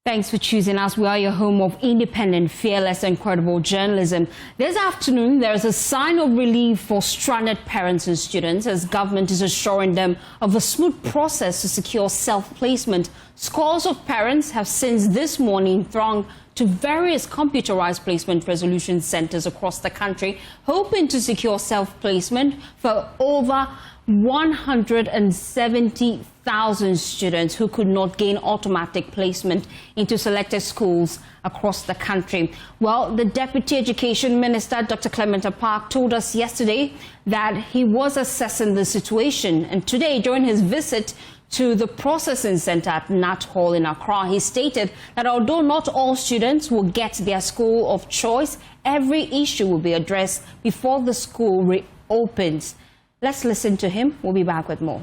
Thanks for choosing us. We are your home of independent, fearless and credible journalism. This afternoon, there is a sign of relief for stranded parents and students as government is assuring them of a smooth process to secure self-placement. Scores of parents have since this morning thronged to various computerized placement resolution centers across the country, hoping to secure self-placement for over 170,000 students who could not gain automatic placement into selected schools across the country. Well, the Deputy Education Minister, Dr. Clement Park, told us yesterday that he was assessing the situation. And today, during his visit to the processing center at Nat Hall in Accra, he stated that although not all students will get their school of choice, every issue will be addressed before the school reopens. Let's listen to him. We'll be back with more.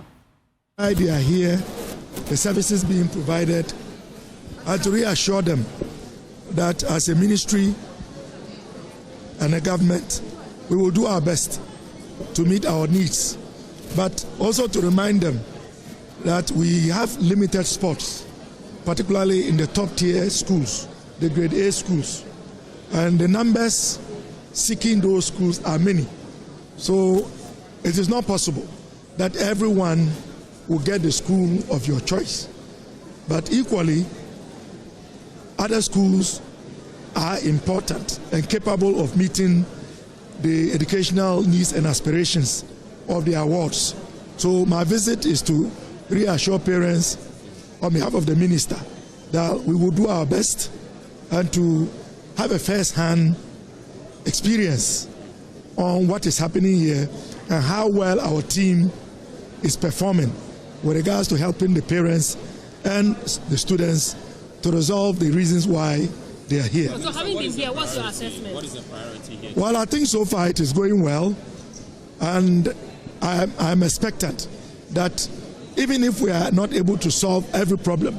They are here, the services being provided, and to reassure them that as a ministry and a government, we will do our best to meet our needs, but also to remind them that we have limited spots, particularly in the top tier schools, the grade A schools, and the numbers seeking those schools are many. So it is not possible that everyone will get the school of your choice. But equally, other schools are important and capable of meeting the educational needs and aspirations of their wards. So my visit is to reassure parents on behalf of the minister that we will do our best and to have a first-hand experience on what is happening here and how well our team is performing with regards to helping the parents and the students to resolve the reasons why they are here. So having been here, what's your assessment? What is the priority here? Well, I think so far it is going well, and I'm expectant that even if we are not able to solve every problem,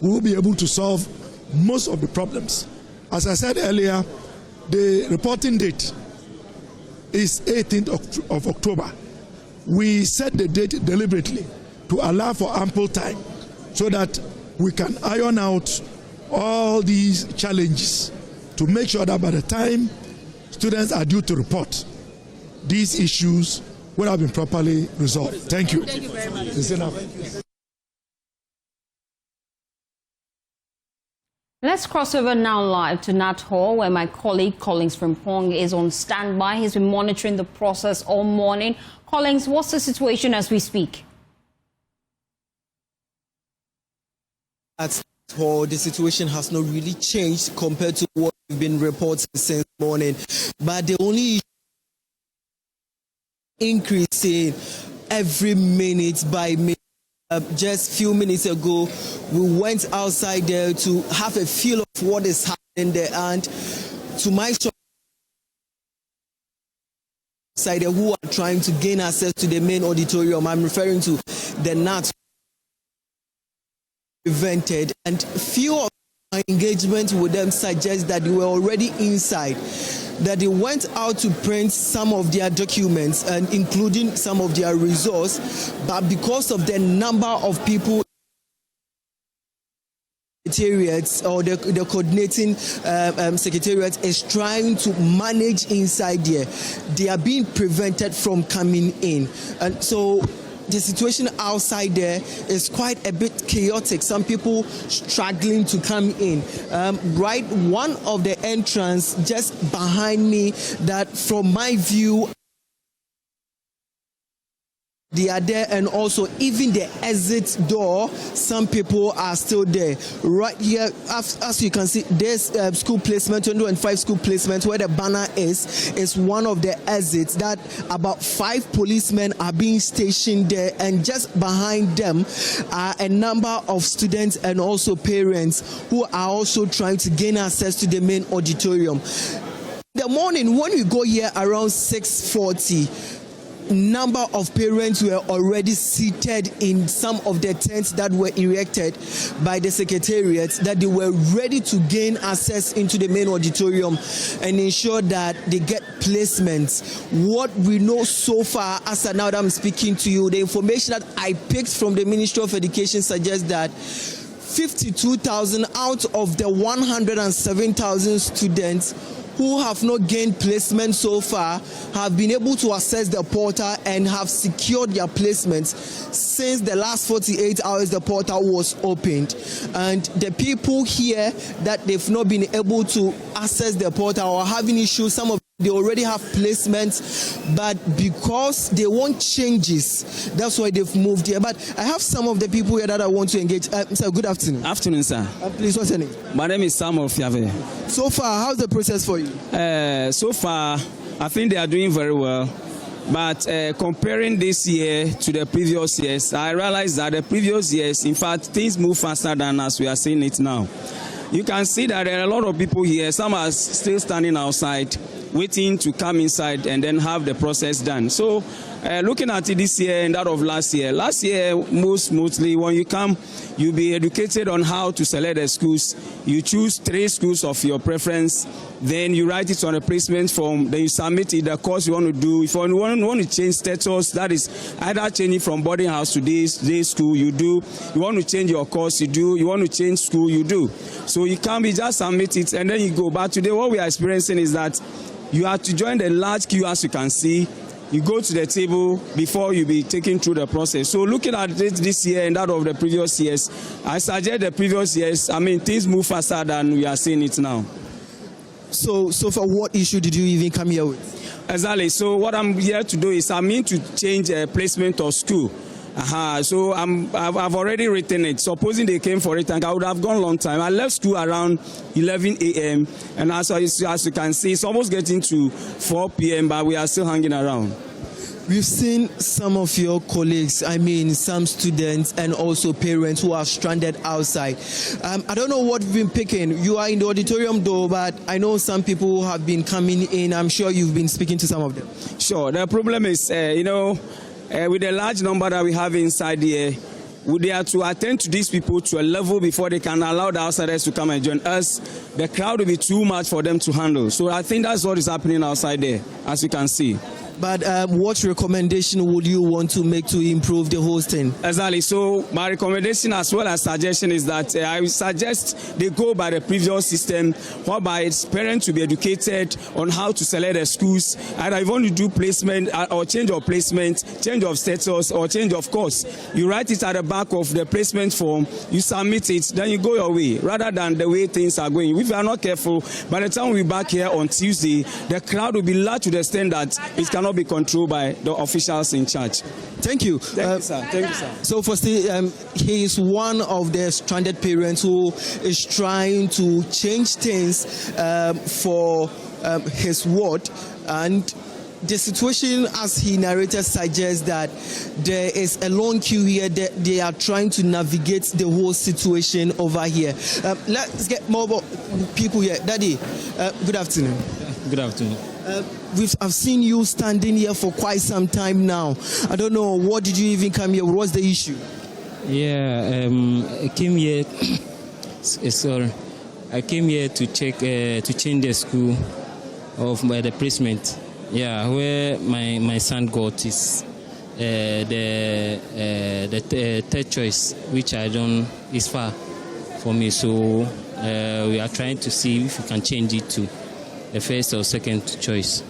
we will be able to solve most of the problems. As I said earlier, the reporting date is 18th of October. We set the date deliberately to allow for ample time so that we can iron out all these challenges to make sure that by the time students are due to report, these issues will have been properly resolved. Thank you. Thank you very much. It's enough. Let's cross over now live to Nat Hall, where my colleague Collins Frimpong is on standby. He's been monitoring the process all morning. Collins, what's the situation as we speak? At Hall, the situation has not really changed compared to what we've been reporting since morning. But the only increasing every minute by minute. Just a few minutes ago, we went outside there to have a feel of what is happening there, and to my shock, outside who are trying to gain access to the main auditorium. I'm referring to the NAT prevented, and few of my engagement with them suggest that they were already inside, that they went out to print some of their documents and including some of their resource, but because of the number of people, secretariats or the coordinating secretariat is trying to manage inside there, they are being prevented from coming in. And so the situation outside there is quite a bit chaotic. Some people struggling to come in. Right, one of the entrance just behind me, that from my view, they are there, and also even the exit door, some people are still there. Right here, as you can see, there's school placement, 205 school placement, where the banner is one of the exits. That about 5 policemen are being stationed there, and just behind them are a number of students and also parents who are also trying to gain access to the main auditorium. In the morning, when we go here around 6:40, number of parents were already seated in some of the tents that were erected by the secretariat, that they were ready to gain access into the main auditorium and ensure that they get placements. What we know so far, as of now that I'm speaking to you, the information that I picked from the Ministry of Education suggests that 52,000 out of the 107,000 students who have not gained placement so far have been able to access the portal and have secured their placements since the last 48 hours the portal was opened. And the people here that they've not been able to access the portal or having issues, some of they already have placements, but because they want changes, that's why they've moved here. But I have some of the people here that I want to engage. Sir, good afternoon. Afternoon, sir. Please, what's your name? My name is Salam Mustapha. So far, how's the process for you? So far, I think they are doing very well. But comparing this year to the previous years, I realized that the previous years, in fact, things move faster than as we are seeing it now. You can see that there are a lot of people here. Some are still standing outside, waiting to come inside and then have the process done. So looking at it this year and that of last year mostly when you come, you'll be educated on how to select the schools. You choose 3 schools of your preference, then you write it on a placement form, then you submit it, the course you want to do. If you want to change status, that is either changing from boarding house to day school, you do. You want to change your course, you do. You want to change school, you do. So you can't be just submit it and then you go. But today what we are experiencing is that you have to join the large queue, as you can see. You go to the table before you be taken through the process. So looking at it this year and that of the previous years, I suggest the previous years, I mean, things move faster than we are seeing it now. So far, what issue did you even come here with? Exactly. So what I'm here to do is I mean to change placement of school. So I've already written it. Supposing they came for it, and I would have gone a long time. I left school around 11 a.m. and as you can see, it's almost getting to 4 p.m. but we are still hanging around. We've seen some of your colleagues, I mean some students and also parents who are stranded outside. I don't know what you've been picking. You are in the auditorium though, but I know some people who have been coming in. I'm sure you've been speaking to some of them. Sure. The problem is, with the large number that we have inside here, we have to attend to these people to a level before they can allow the outsiders to come and join us. The crowd will be too much for them to handle. So I think that's what is happening outside there, as you can see. But what recommendation would you want to make to improve the hosting? Exactly. So my recommendation as well as suggestion is that I would suggest they go by the previous system, whereby it's parents to be educated on how to select the schools. And if you want to do placement or change of placement, change of status or change of course, you write it at the back of the placement form, you submit it, then you go your way, rather than the way things are going. If you are not careful, by the time we're back here on Tuesday, the crowd will be large to the extent that it cannot be controlled by the officials in charge. Thank you. Thank you, sir. Thank you, sir. So firstly, he is one of the stranded parents who is trying to change things for his ward, and the situation, as he narrated, suggests that there is a long queue here. They are trying to navigate the whole situation over here. Let's get more people here. Daddy, good afternoon. Good afternoon. I've seen you standing here for quite some time now. I don't know, what did you even come here? What's the issue? Yeah, I came here. Sorry, I came here to check to change the school of the placement. Yeah, where my son got is the third choice, which I don't is far for me. So we are trying to see if we can change it to the first or second choice.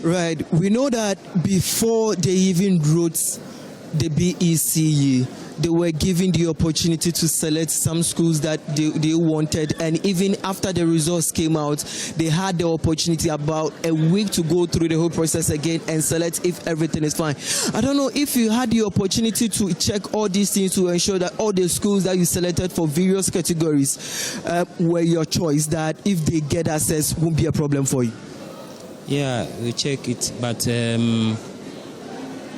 Right. We know that before they even wrote the BECE, they were given the opportunity to select some schools that they wanted, and even after the results came out, they had the opportunity about a week to go through the whole process again and select if everything is fine. I don't know if you had the opportunity to check all these things to ensure that all the schools that you selected for various categories were your choice, that if they get access, won't be a problem for you. Yeah, we check it, but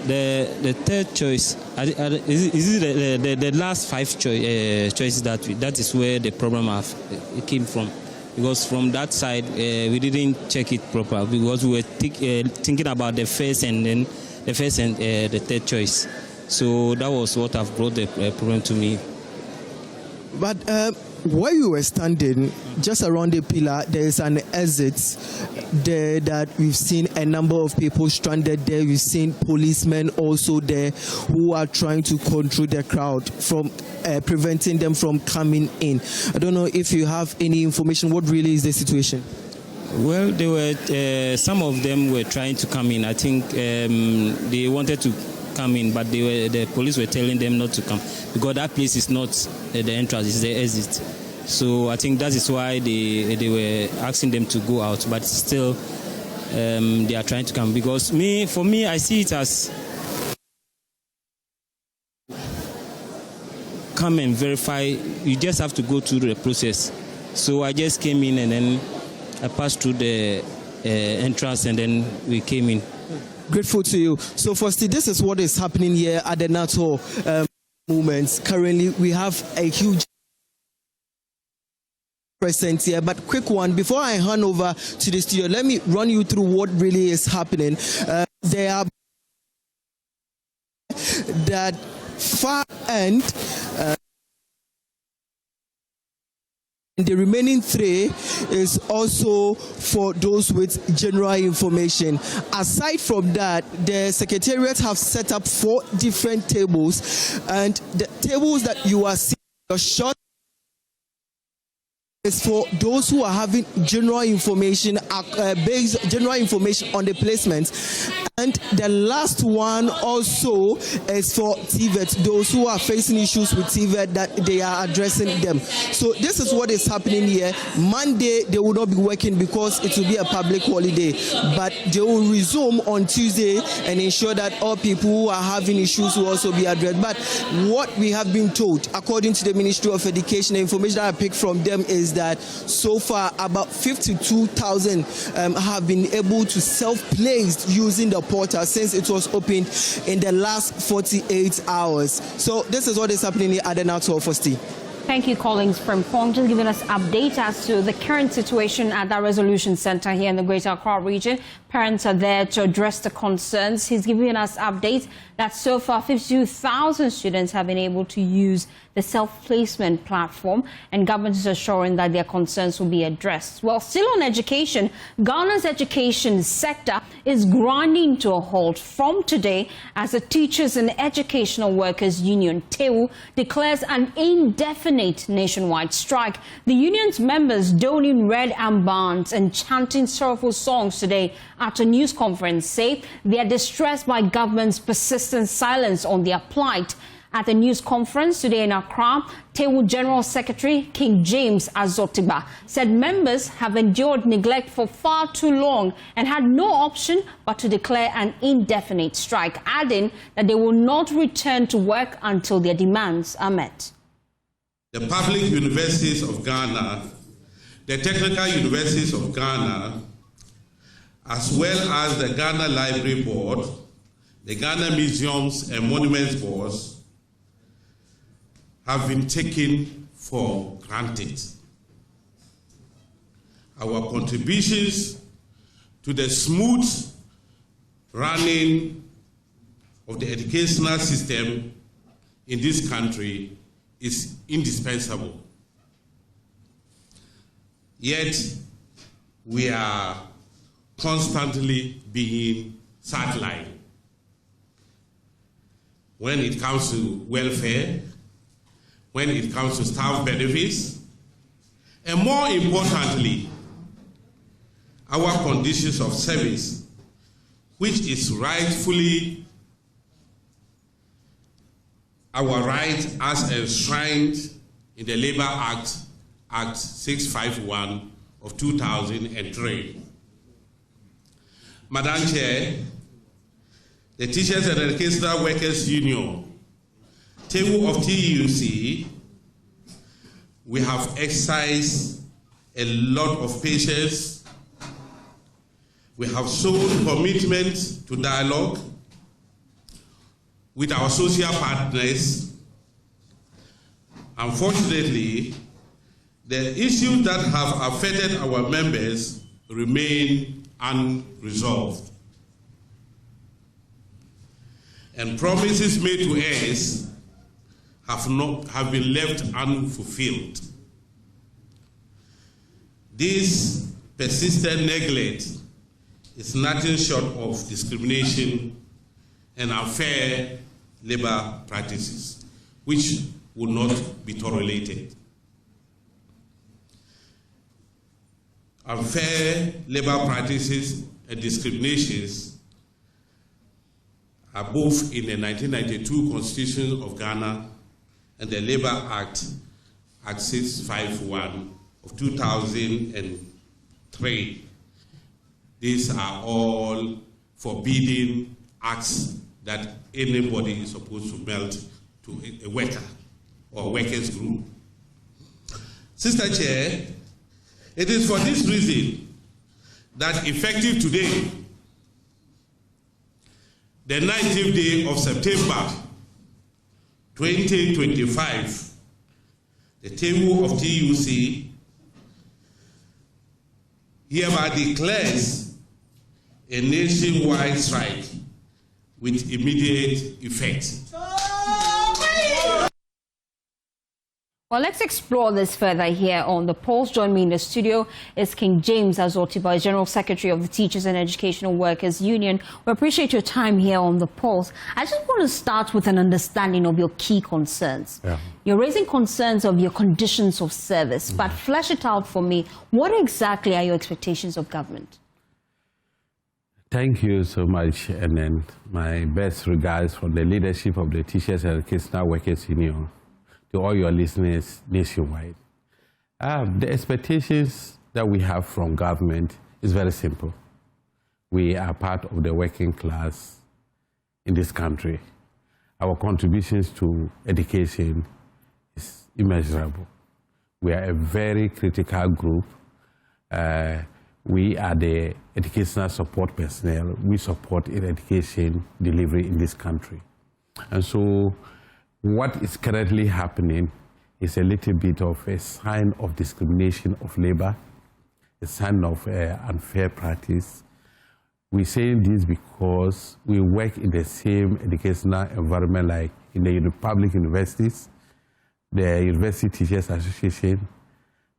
the third choice is it the last 5 choices that is where the problem it came from, because from that side we didn't check it proper, because we were thinking about the first and the third choice. So that was what have brought the problem to me. But where you were standing, just around the pillar, there is an exit there that we've seen a number of people stranded there. We've seen policemen also there who are trying to control the crowd from preventing them from coming in. I don't know if you have any information. What really is the situation? Well, they were some of them were trying to come in. I think they wanted to come in, but the police were telling them not to come because that place is not the entrance, it's the exit. So I think that is why they were asking them to go out, but still they are trying to come. Because for me, I see it as come and verify. You just have to go through the process. So I just came in and then I passed through the entrance and then we came in. Grateful to you. So firstly, this is what is happening here at the NATO movements. Currently, we have a huge presence here, but quick one, before I hand over to the studio, let me run you through what really is happening. There are that far end, the remaining 3 is also for those with general information. Aside from that, the Secretariat have set up 4 different tables, and the tables that you are seeing are short is for those who are having general information, based general information on the placements. And the last one also is for TVET, those who are facing issues with TVET that they are addressing them. So this is what is happening here. Monday, they will not be working because it will be a public holiday, but they will resume on Tuesday and ensure that all people who are having issues will also be addressed. But what we have been told, according to the Ministry of Education, the information that I picked from them is that so far about 52,000 have been able to self-place using the portal since it was opened in the last 48 hours. So this is what is happening here at the Naxo Fosti. Thank you, Collins Frimpong, just giving us update as to the current situation at that resolution center here in the Greater Accra region. Parents are there to address the concerns. He's giving us updates that so far 52,000 students have been able to use the self-placement platform, and government is assuring that their concerns will be addressed. Well, still on education, Ghana's education sector is grinding to a halt from today as the Teachers and Educational Workers Union, TEU, declares an indefinite nationwide strike. The union's members donning red armbands and chanting sorrowful songs today at a news conference say they are distressed by government's persistent silence on their plight. At the news conference today in Accra, TEU General Secretary King James Azotiba said members have endured neglect for far too long and had no option but to declare an indefinite strike, adding that they will not return to work until their demands are met. The public universities of Ghana, the technical universities of Ghana, as well as the Ghana Library Board, the Ghana Museums and Monuments Boards, have been taken for granted. Our contributions to the smooth running of the educational system in this country is indispensable. Yet, we are constantly being sidelined. When it comes to welfare, when it comes to staff benefits, and more importantly, our conditions of service, which is rightfully our right as enshrined in the Labour Act, Act 651 of 2003. Madam Chair, the Teachers and Educational Workers Union, TEU of TUC, we have exercised a lot of patience. We have shown commitment to dialogue with our social partners. Unfortunately, the issues that have affected our members remain unresolved. And promises made to us have been left unfulfilled. This persistent neglect is nothing short of discrimination and unfair labor practices, which will not be tolerated. Unfair labor practices and discriminations are both in the 1992 Constitution of Ghana and the Labor Act, Act 651 of 2003. These are all forbidding acts that anybody is supposed to melt to a worker or workers group. Sister Chair, it is for this reason that effective today, the 19th day of September 2025, the table of TUC hereby declares a nationwide strike with immediate effect. Well, let's explore this further here on The Pulse. Join me in the studio is King James Azotiba, General Secretary of the Teachers and Educational Workers Union. We appreciate your time here on The Pulse. I just want to start with an understanding of your key concerns. Yeah. You're raising concerns of your conditions of service, but flesh it out for me. What exactly are your expectations of government? Thank you so much, and then my best regards from the leadership of the Teachers and Educational Workers Union to all your listeners nationwide. The expectations that we have from government is very simple. We are part of the working class in this country. Our contributions to education is immeasurable. We are a very critical group. We are the educational support personnel. We support education delivery in this country. And so what is currently happening is a little bit of a sign of discrimination of labor, a sign of unfair practice. We're saying this because we work in the same educational environment like in the public universities, the University Teachers Association,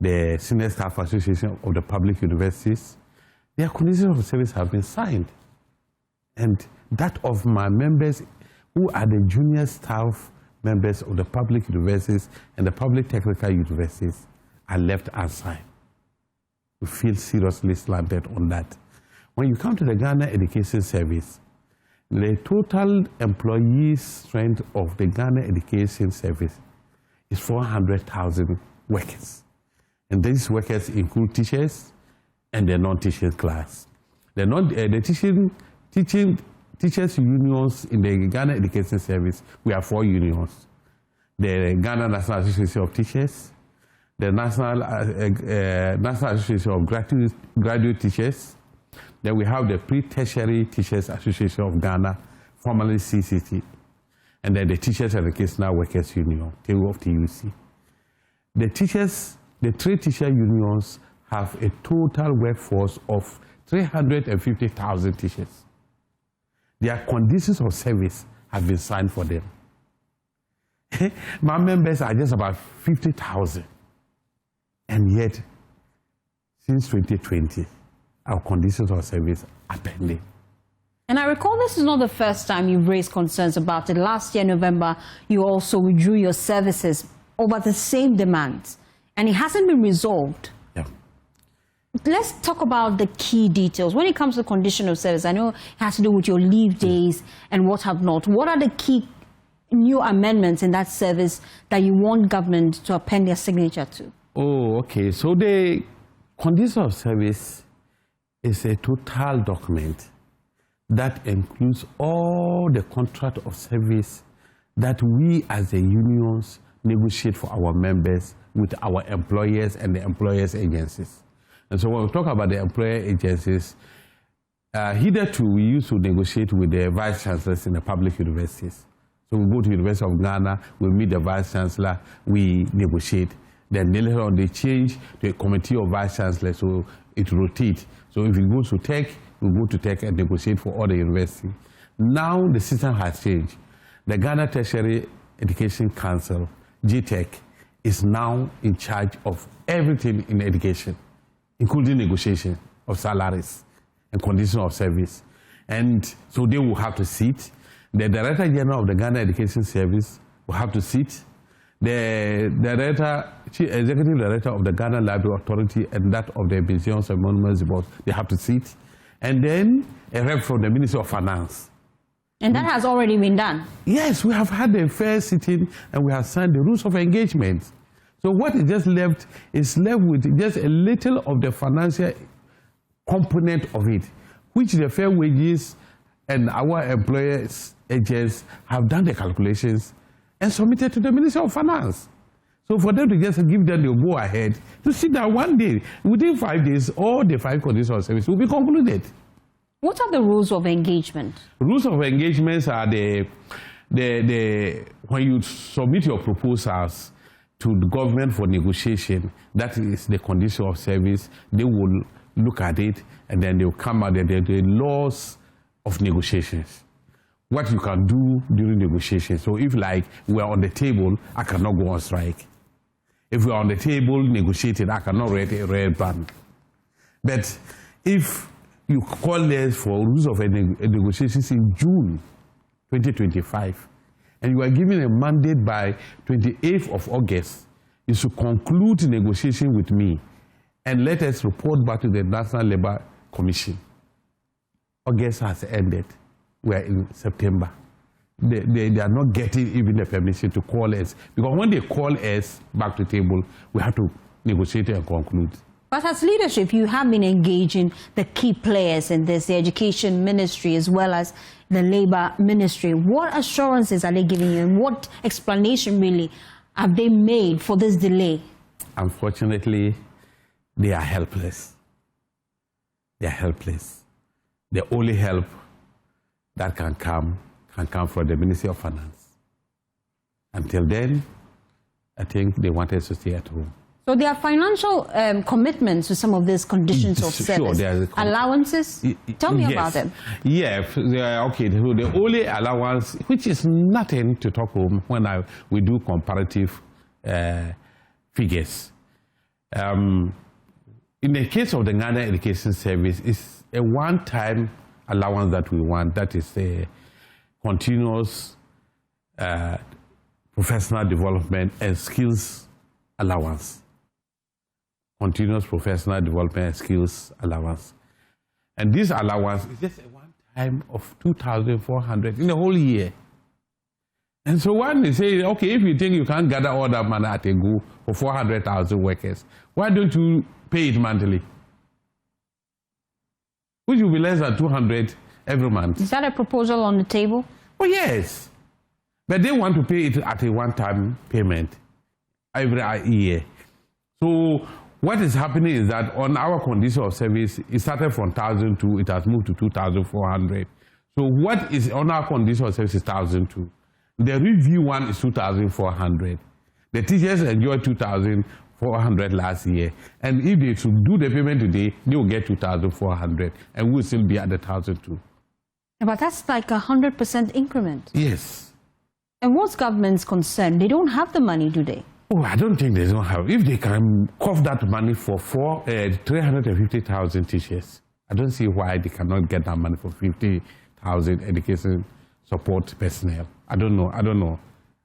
the Senior Staff Association of the public universities. Their conditions of service have been signed. And that of my members who are the junior staff members of the public universities and the public technical universities are left unsigned. We feel seriously slanted on that. When you come to the Ghana Education Service, the total employee strength of the Ghana Education Service is 400,000 workers. And these workers include teachers and the non-teaching class. The teachers unions in the Ghana Education Service, we have 4 unions. The Ghana National Association of Teachers, the National Association of Graduate Teachers, then we have the Pre-Tertiary Teachers Association of Ghana, formerly CCT, and then the Teachers and Educational Workers Union, table of TUC. The 3 teacher unions have a total workforce of 350,000 teachers. Their conditions of service have been signed for them. My members are just about 50,000. And yet, since 2020, our conditions of service are pending. And I recall this is not the first time you've raised concerns about it. Last year, November, you also withdrew your services over the same demands. And it hasn't been resolved. Yeah. Let's talk about the key details. When it comes to condition of service, I know it has to do with your leave days and what have not. What are the key new amendments in that service that you want government to append their signature to? Oh, okay. So the condition of service is a total document that includes all the contract of service that we as the unions negotiate for our members with our employers and the employers' agencies. And so when we talk about the employer agencies, hitherto we used to negotiate with the vice chancellors in the public universities. So we go to the University of Ghana, we meet the vice chancellor, we negotiate. Then later on they change to a committee of vice chancellors, so it rotates. So if it goes to Tech, we go to Tech and negotiate for all the universities. Now the system has changed. The Ghana Tertiary Education Council, GTEC, is now in charge of everything in education, including negotiation of salaries and conditions of service. And so they will have to sit. The Director General of the Ghana Education Service will have to sit. The Chief Executive Director of the Ghana Library Authority and that of the Museums and Monuments Board, they have to sit. And then a rep from the Ministry of Finance. And that has already been done? Yes, we have had a fair sitting and we have signed the rules of engagement. So what is just left is left with just a little of the financial component of it, which the fair wages and our employers, agents, have done the calculations and submitted to the Ministry of Finance. So for them to just give them the go ahead to sit down one day, within 5 days, all the 5 conditions of service will be concluded. What are the rules of engagement? Rules of engagements are when you submit your proposals to the government for negotiation, that is the condition of service, they will look at it and then they will come out with the laws of negotiations. What you can do during negotiations. So if like we are on the table, I cannot go on strike. If we are on the table negotiating, I cannot write a red band. But if you call us for rules of negotiations in June 2025, and you are given a mandate by 28th of August, you should conclude negotiation with me and let us report back to the National Labour Commission. August has ended. We are in September. They are not getting even the permission to call us. Because when they call us back to the table, we have to negotiate and conclude. But as leadership, you have been engaging the key players in this, the Education Ministry as well as the Labour Ministry. What assurances are they giving you and what explanation really have they made for this delay? Unfortunately, they are helpless. They are helpless. The only help that can come from the Ministry of Finance. Until then, I think they want us to stay at home. So there are financial commitments to some of these conditions of service. Sure, allowances? Tell me about them. Yeah, okay. So the only allowance, which is nothing to talk home when we do comparative figures. In the case of the Ghana Education Service, it's a one-time allowance that we want. That is a continuous professional development and skills allowance. Continuous professional development and skills allowance. And this allowance is just a one-time of 2,400 in the whole year. And so when they say, okay, if you think you can't gather all that money at a go for 400,000 workers, why don't you pay it monthly? Which will be less than 200 every month. Is that a proposal on the table? Oh, yes. But they want to pay it at a one-time payment every year. So what is happening is that on our condition of service, it started from 1,002, it has moved to 2,400. So what is on our condition of service is 1,002. The review one is 2,400. The teachers enjoyed 2,400 last year. And if they should do the payment today, they will get 2,400 and we'll still be at the 1,002. But that's like 100% increment. Yes. And what's government's concern? They don't have the money, do they? Oh, I don't think they don't have. If they can cough that money for 350,000 teachers, I don't see why they cannot get that money for 50,000 education support personnel. I don't know.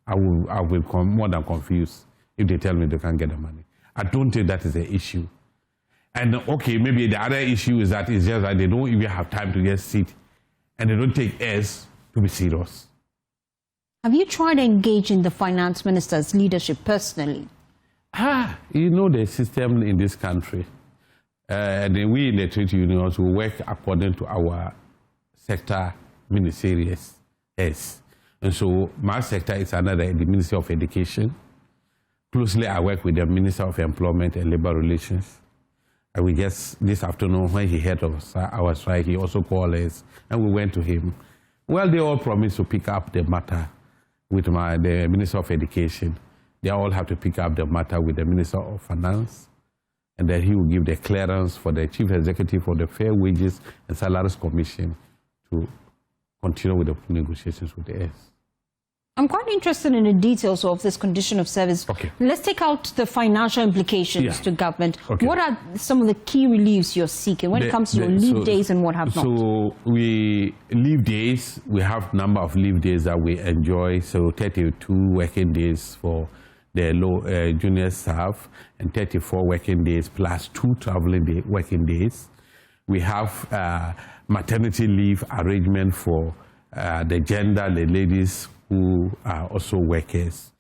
I will come more than confused if they tell me they can't get the money. I don't think that is an issue. And okay, maybe the other issue is that it's just that they don't even have time to just sit and they don't take us to be serious. Have you tried engaging the finance minister's leadership personally? You know the system in this country. And we in the trade unions will work according to our sector ministerials. Yes. And so my sector is under the Ministry of Education. Closely I work with the Minister of Employment and Labour Relations. And we just, this afternoon when he heard of our strike, he also called us and we went to him. Well, they all promised to pick up the matter with the Minister of Education. They all have to pick up the matter with the Minister of Finance, and then he will give the clearance for the Chief Executive of the Fair Wages and Salaries Commission to continue with the negotiations with the S. I'm quite interested in the details of this condition of service. Okay. Let's take out the financial implications to government. Okay. What are some of the key reliefs you're seeking when it comes to your leave days and what have not? So leave days, we have number of leave days that we enjoy. So 32 working days for the junior staff and 34 working days plus 2 traveling working days. We have maternity leave arrangement for the gender, the ladies who are also workers.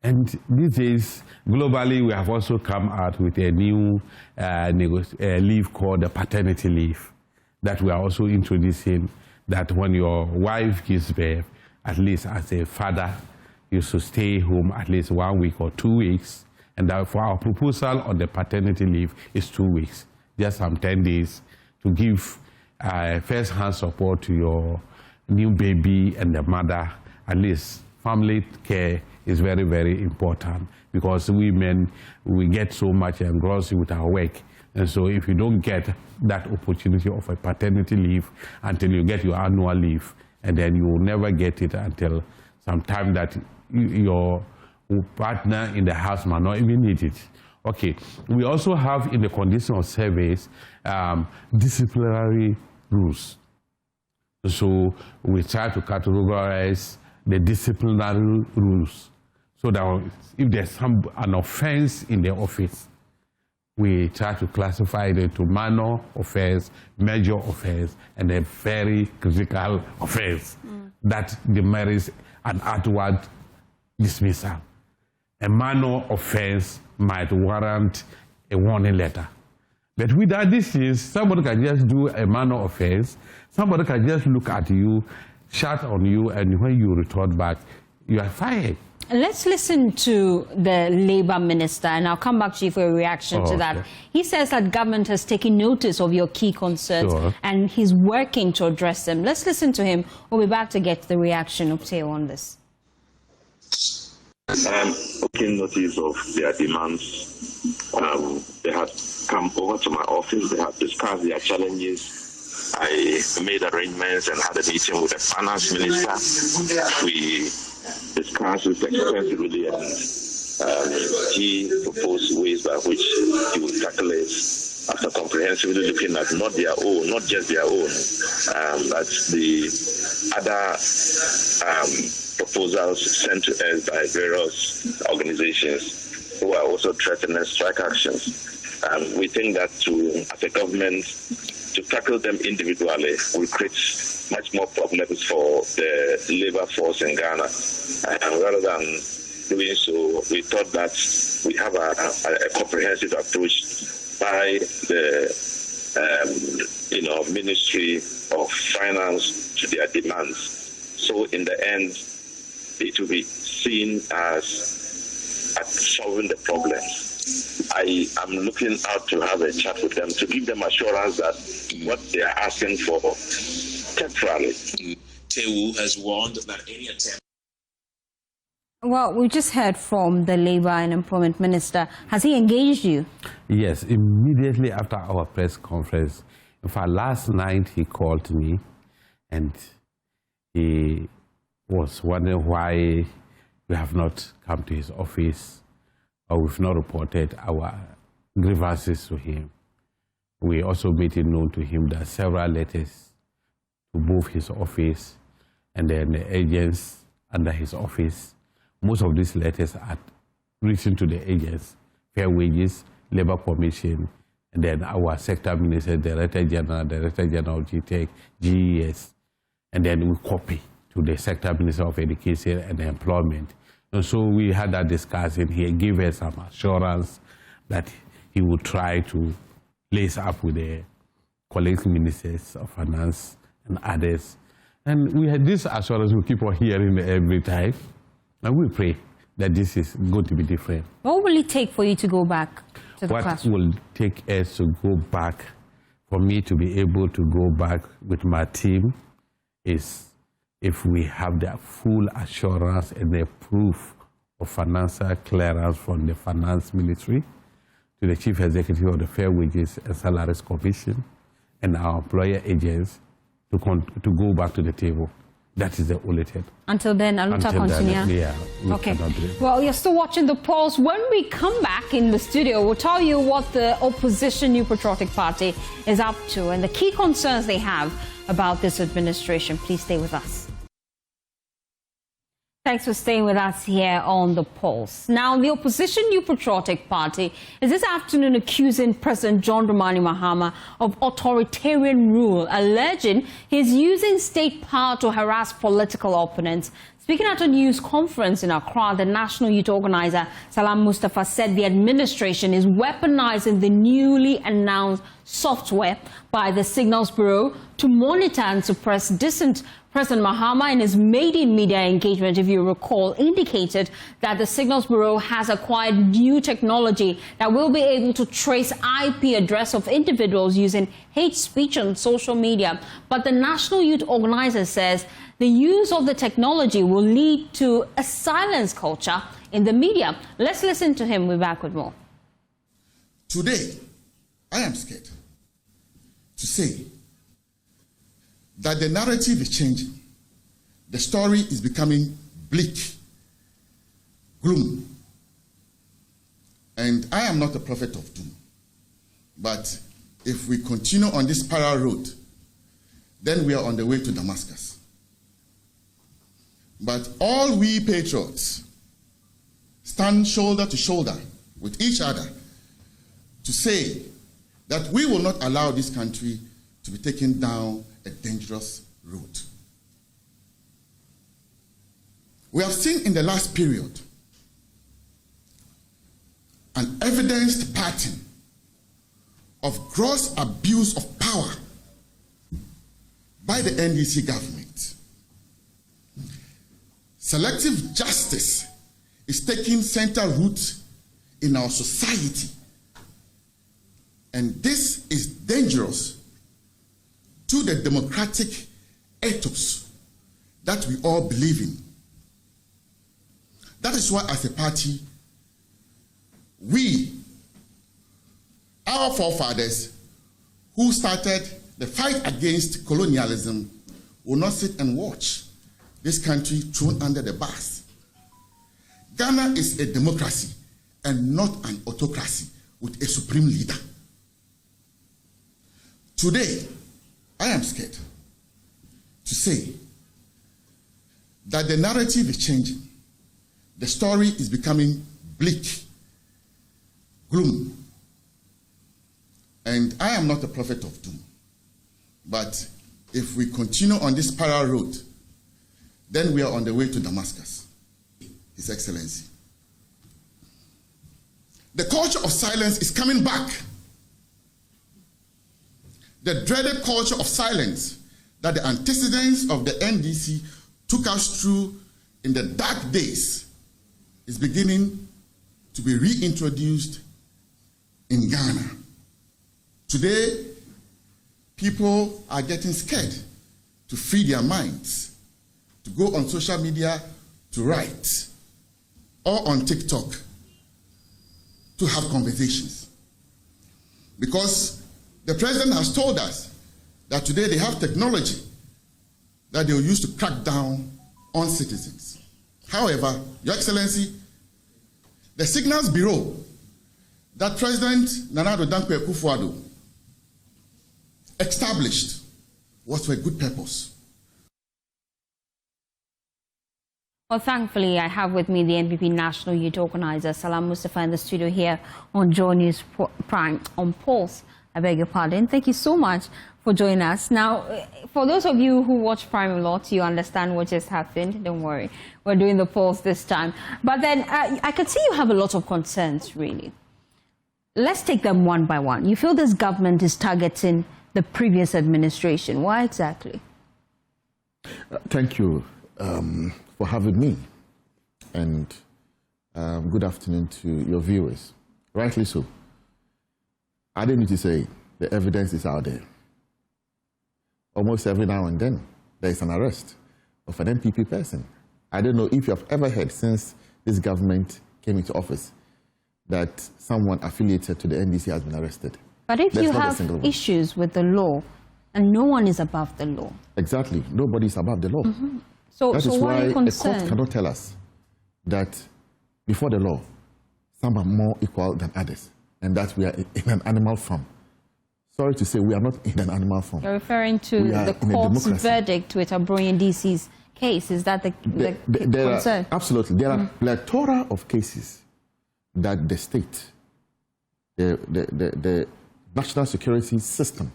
And these days, globally, we have also come out with a new leave called the paternity leave that we are also introducing, that when your wife gives birth, at least as a father, you should stay home at least 1 week or 2 weeks. And for our proposal on the paternity leave is 2 weeks, just some 10 days to give first-hand support to your new baby and the mother. At least family care is very, very important because women, we get so much engrossed with our work. And so if you don't get that opportunity of a paternity leave until you get your annual leave, and then you will never get it until some time that your partner in the house might not even need it. Okay, we also have in the condition of service disciplinary rules. So we try to categorize the disciplinary rules so that if there's an offense in the office, we try to classify it into minor offense, major offense, and a very critical offense that demerits an outward dismissal. A minor offense might warrant a warning letter. But without this is, somebody can just do a minor offense, somebody can just look at you, shout on you, and when you return back, you are fired. Let's listen to the Labour Minister, and I'll come back to you for a reaction to that. He says that government has taken notice of your key concerns and he's working to address them. Let's listen to him. We'll be back to get the reaction of Teo on this. Taking notice of their demands. They had come over to my office. They have discussed their challenges. I made arrangements and had a meeting with the finance minister. We discussed with extensively, and he proposed ways by which he would tackle it after comprehensively looking at not just their own, but the other proposals sent to us by various organizations who are also threatening strike actions. We think that as a government, to tackle them individually will create much more problems for the labor force in Ghana. And rather than doing so, we thought that we have a comprehensive approach by the Ministry of Finance to their demands. So in the end, it will be seen as solving the problems. I am looking out to have a chat with them to give them assurance that what they are asking for temporarily. Tewu has warned that any attempt. Well, we just heard from the Labour and Employment Minister. Has he engaged you? Yes, immediately after our press conference. In fact, last night he called me and he was wondering why we have not come to his office or we've not reported our grievances to him. We also made it known to him that several letters to both his office and then the agents under his office, most of these letters are written to the agents, Fair Wages, Labour Commission, and then our sector minister, Director General of GTEC, GES, and then we copy to the sector minister of Education and Employment. And so we had that discussion. He gave us some assurance that he would try to lace up with the colleague ministers of finance and others. And we had this assurance we keep on hearing every time. And we pray that this is going to be different. What will it take for you to go back to the classroom? What will take us to go back, for me to be able to go back with my team, is if we have the full assurance and the proof of financial clearance from the Finance Ministry to the Chief Executive of the Fair Wages and Salaries Commission and our employer agents to go back to the table. That is the only thing. Until then, Aluta continue. Okay. Well, you're still watching the polls. When we come back in the studio, we'll tell you what the opposition New Patriotic Party is up to and the key concerns they have about this administration. Please stay with us. Thanks for staying with us here on the Pulse. Now, the opposition New Patriotic Party is this afternoon accusing President John Dramani Mahama of authoritarian rule, alleging he's using state power to harass political opponents. Speaking at a news conference in Accra, the national youth organizer Salam Mustapha said the administration is weaponizing the newly announced software by the Signals Bureau to monitor and suppress dissent. President Mahama, in his maiden media engagement, if you recall, indicated that the Signals Bureau has acquired new technology that will be able to trace IP address of individuals using hate speech on social media. But the national youth organizer says the use of the technology will lead to a silence culture in the media. Let's listen to him. We're back with more. Today, I am scared to say that the narrative is changing. The story is becoming bleak, gloom. And I am not a prophet of doom. But if we continue on this parallel road, then we are on the way to Damascus. But all we patriots stand shoulder to shoulder with each other to say that we will not allow this country to be taken down a dangerous road. We have seen in the last period an evidenced pattern of gross abuse of power by the NDC government. Selective justice is taking center root in our society, and this is dangerous to the democratic ethos that we all believe in. That is why, as a party, we, our forefathers who started the fight against colonialism, will not sit and watch this country thrown under the bus. Ghana is a democracy and not an autocracy with a supreme leader. Today, I am scared to say that the narrative is changing. The story is becoming bleak, gloom. And I am not a prophet of doom. But if we continue on this parallel road, then we are on the way to Damascus, His Excellency. The culture of silence is coming back. The dreaded culture of silence that the antecedents of the NDC took us through in the dark days is beginning to be reintroduced in Ghana. Today, people are getting scared to free their minds, to go on social media to write, or on TikTok to have conversations. Because the president has told us that today they have technology that they will use to crack down on citizens. However, Your Excellency, the Signals Bureau that President Nana Addo Dankwa Akufo-Addo established was for a good purpose. Well, thankfully, I have with me the NPP National Youth Organizer, Salam Mustapha, in the studio here on JoyNews Prime on Pulse. I beg your pardon. Thank you so much for joining us. Now, for those of you who watch Prime a lot, you understand what just happened. Don't worry. We're doing the polls this time. But then I can see you have a lot of concerns, really. Let's take them one by one. You feel this government is targeting the previous administration. Why exactly? Thank you for having me. And good afternoon to your viewers. Rightly so. I didn't need to say the evidence is out there. Almost every now and then, there is an arrest of an NPP person. I don't know if you have ever heard since this government came into office that someone affiliated to the NDC has been arrested. But if you have issues with the law And no one is above the law. Exactly. Nobody is above the law. So that is why why are you a concerned? court cannot tell us that before the law, some are more equal than others, and that we are in an animal farm. Sorry to say, we are not in an animal farm. You're referring to We are the in a court's democracy. verdict with Abroyan DC's case. Is that the concern? Absolutely. There are plethora of cases that the state, the national security system,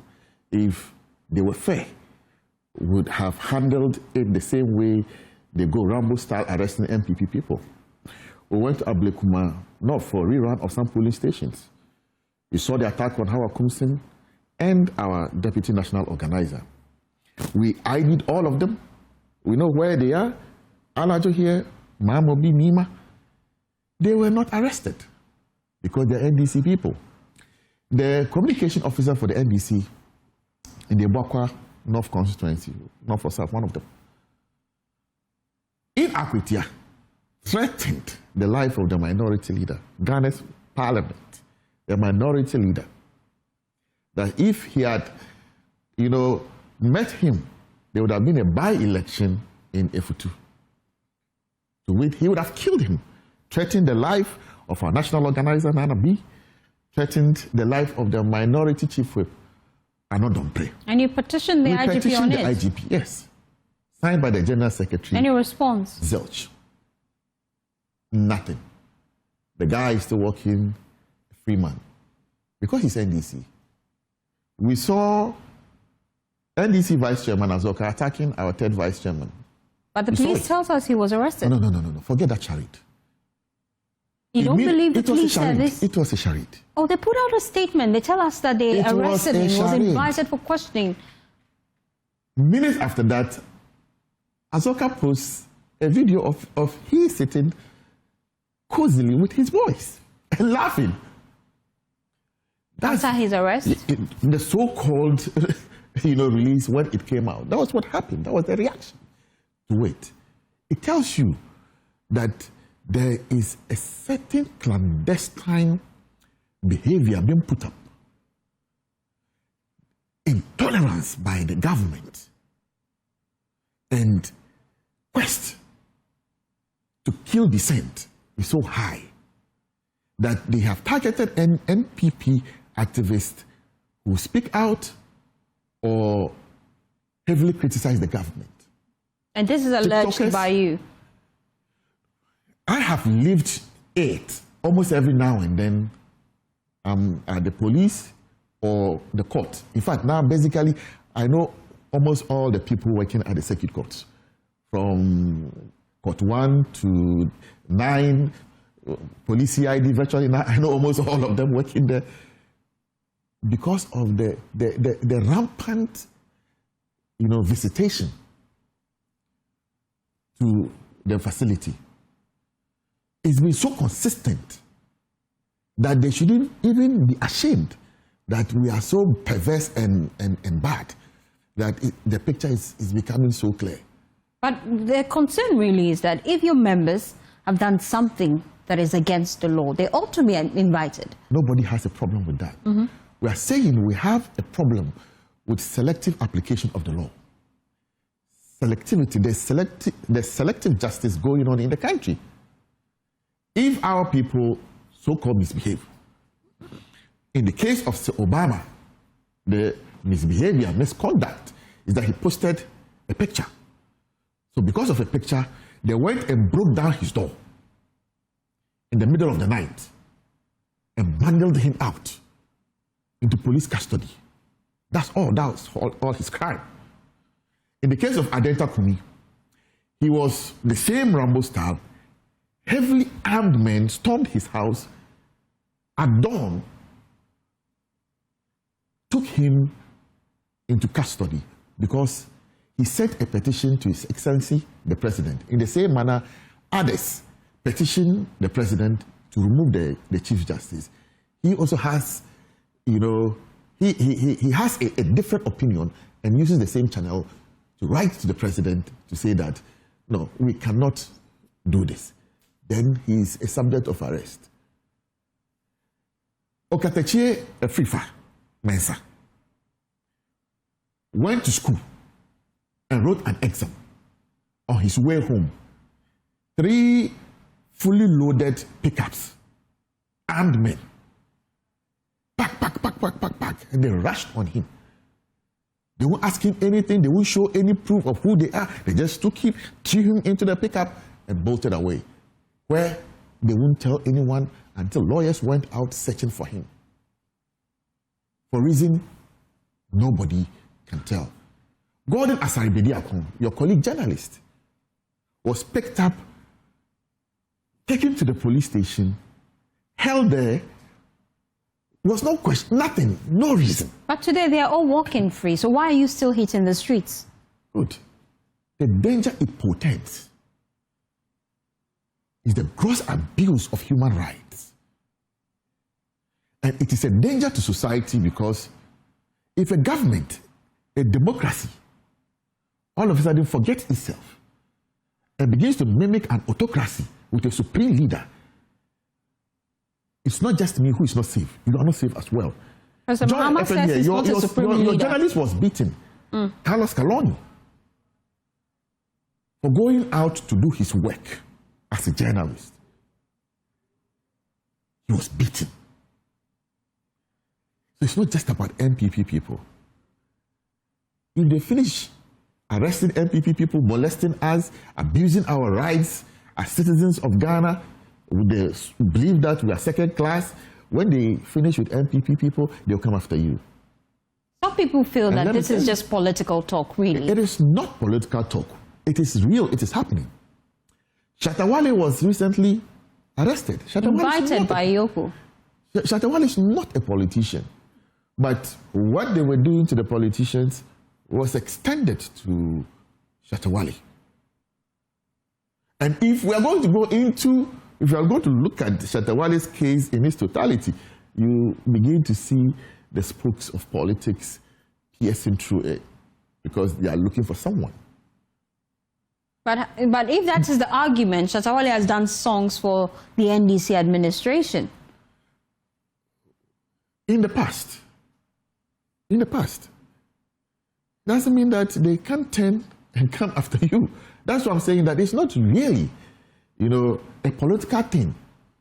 if they were fair, would have handled it the same way they go Rambo style arresting NPP people. We went to Ablekuma, not for a rerun of some polling stations. We saw the attack on Hawa Kumsin and our deputy national organizer. We ID'd all of them. We know where they are. Alajo here, Mamobi, Nima. They were not arrested because they're NDC people. The communication officer for the NDC in the Bokwa North constituency, North or South, one of them, in Akwitia, threatened the life of the minority leader, Ghana's parliament, the minority leader, that if he had, met him, there would have been a by-election in Efutu. To which he would have killed him, threatened the life of our national organizer, Nana B, threatened the life of the minority chief whip, Anodompe. And you petitioned the IGP on it? We petitioned the IGP, yes. Signed by the General Secretary. Any response? Zilch. Nothing. The guy is still working free man. Because he's NDC. We saw NDC Vice Chairman Azoka attacking our third Vice Chairman. But the police tells us he was arrested. No. Forget that charade. You don't believe the police service? It was a charade. Oh, they put out a statement. They tell us that they arrested him. He was invited for questioning. Minutes after that, Azoka posts a video of he sitting cozily with his boys and laughing. After his arrest? The so-called release when it came out. That was what happened. That was the reaction to it. It tells you that there is a certain clandestine behavior being put up. Intolerance by the government and quest to kill dissent is so high that they have targeted an NPP activists who speak out or heavily criticize the government. And this is alleged by you? I have lived it almost every now and then at the police or the court. In fact, now basically I know almost all the people working at the circuit courts, from court 1 to 9, police CID virtually now, I know almost all of them working there because of the rampant, visitation to the facility. It's been so consistent that they shouldn't even be ashamed that we are so perverse and bad, that the picture is becoming so clear. But the concern really is that if your members have done something that is against the law, they ought to be invited. Nobody has a problem with that. We are saying we have a problem with selective application of the law. Selectivity, there's selective justice going on in the country. If our people so-called misbehave, in the case of Obama, the misbehavior, misconduct, is that he posted a picture. So because of a picture, they went and broke down his door in the middle of the night and bundled him out into police custody. That's all. That was all his crime. In the case of Adenta Kumi, he was the same Rambo style. Heavily armed men stormed his house at dawn, took him into custody because he sent a petition to His Excellency, the President. In the same manner, others petitioned the President to remove the Chief Justice. He also has, he has a different opinion and uses the same channel to write to the President to say that, no, we cannot do this. Then he is a subject of arrest. Okatechie Frifa Mensa. went to school and wrote an exam on his way home. 3 fully loaded pickups, armed men, pack, and they rushed on him. They won't ask him anything. They won't show any proof of who they are. They just took him, threw him into the pickup, and bolted away, where they won't tell anyone until lawyers went out searching for him. For a reason nobody can tell. Gordon Asaribediakon, your colleague journalist, was picked up, taken to the police station, held there. Was no question, nothing, no reason. But today they are all walking free, so why are you still hitting the streets? Good. The danger it portends is the gross abuse of human rights. And it is a danger to society because if a government, a democracy, all of a sudden forgets itself and begins to mimic an autocracy with a supreme leader, it's not just me who is not safe. You are not safe as well. President Mahama says he's not a supreme leader. Your journalist was beaten, Carlos Kaloni, for going out to do his work as a journalist. He was beaten. So it's not just about NPP people. If they finish arresting NPP people, molesting us, abusing our rights as citizens of Ghana, they believe that we are second class. When they finish with NPP people, they'll come after you. Some people feel that this is just political talk, really. It is not political talk. It is real. It is happening. Shatawale was recently arrested. Invited by Yoko. Shatawale is not a politician. But what they were doing to the politicians was extended to Shatawale. And if we are going to go into, if you are going to look at Shatawale's case in its totality, you begin to see the spokes of politics piercing through it because they are looking for someone. But if that is the argument, Shatawale has done songs for the NDC administration. In the past. Doesn't mean that they can't turn and come after you. That's why I'm saying that it's not really, a political thing.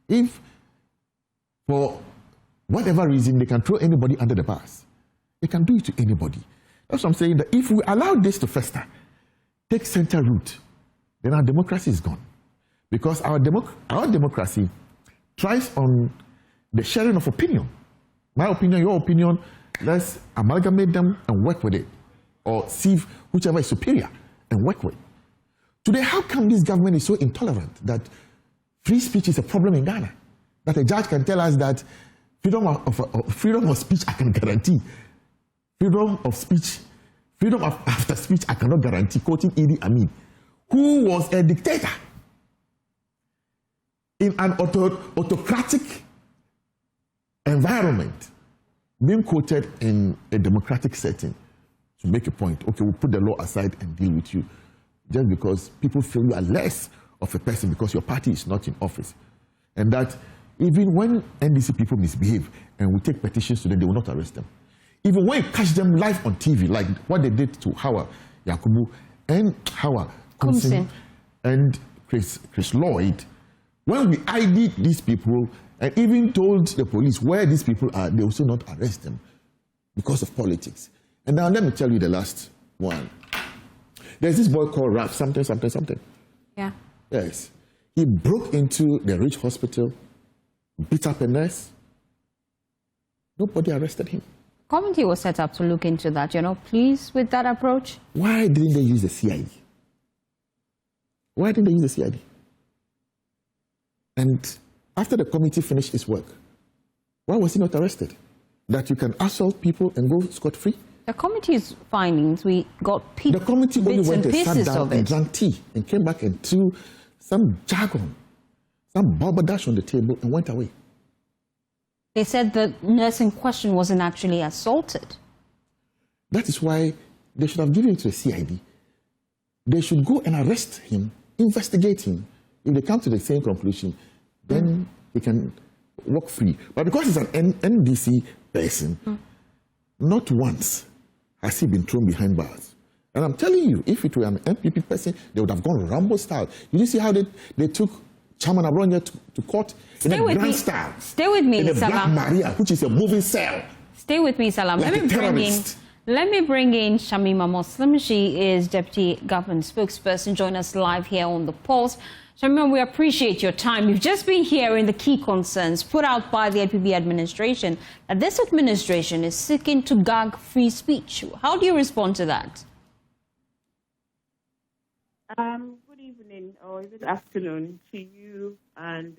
If, for whatever reason, they can throw anybody under the bus, they can do it to anybody. That's why I'm saying that if we allow this to fester, take center root, then our democracy is gone. Because our democracy thrives on the sharing of opinion. My opinion, your opinion, let's amalgamate them and work with it. Or see whichever is superior and work with. Today, how come this government is so intolerant that free speech is a problem in Ghana? That a judge can tell us that freedom of speech I can guarantee. Freedom of after speech I cannot guarantee, quoting Idi Amin, who was a dictator in an autocratic environment, being quoted in a democratic setting to make a point. Okay, we'll put the law aside and deal with you just because people feel you are less of a person because your party is not in office. And that even when NDC people misbehave and we take petitions to them, they will not arrest them. Even when you catch them live on TV, like what they did to Hawa Yakubu and Hawa Kumsin and Chris Lloyd, when we ID'd these people and even told the police where these people are, they will still not arrest them because of politics. And now let me tell you the last one. There's this boy called Ralph, something. Yeah. Yes. He broke into the Rich Hospital, beat up a nurse. Nobody arrested him. Committee was set up to look into that. You're not pleased with that approach? Why didn't they use the CID? And after the committee finished its work, why was he not arrested? That you can assault people and go scot-free? The committee's findings, we got the committee only went and sat down of it. And drank tea and came back and threw some jargon, some balderdash on the table and went away. They said the nurse in question wasn't actually assaulted. That is why they should have given it to the CID. They should go and arrest him, investigate him. If they come to the same conclusion, then he can walk free. But because he's an NDC person, not once has he been thrown behind bars? And I'm telling you, if it were an NPP person, they would have gone Rambo style. Did you see how they took Chairman Abronye to court in a grand style? Stay with me, in a Salam. Black Maria, which is a moving cell. Stay with me, Salam. Like Let me bring in Shamima Muslim. She is Deputy Government Spokesperson. Join us live here on The Pulse. Shamima, we appreciate your time. You've just been hearing the key concerns put out by the NPP administration, that this administration is seeking to gag free speech. How do you respond to that? Good evening, or is it afternoon, to you and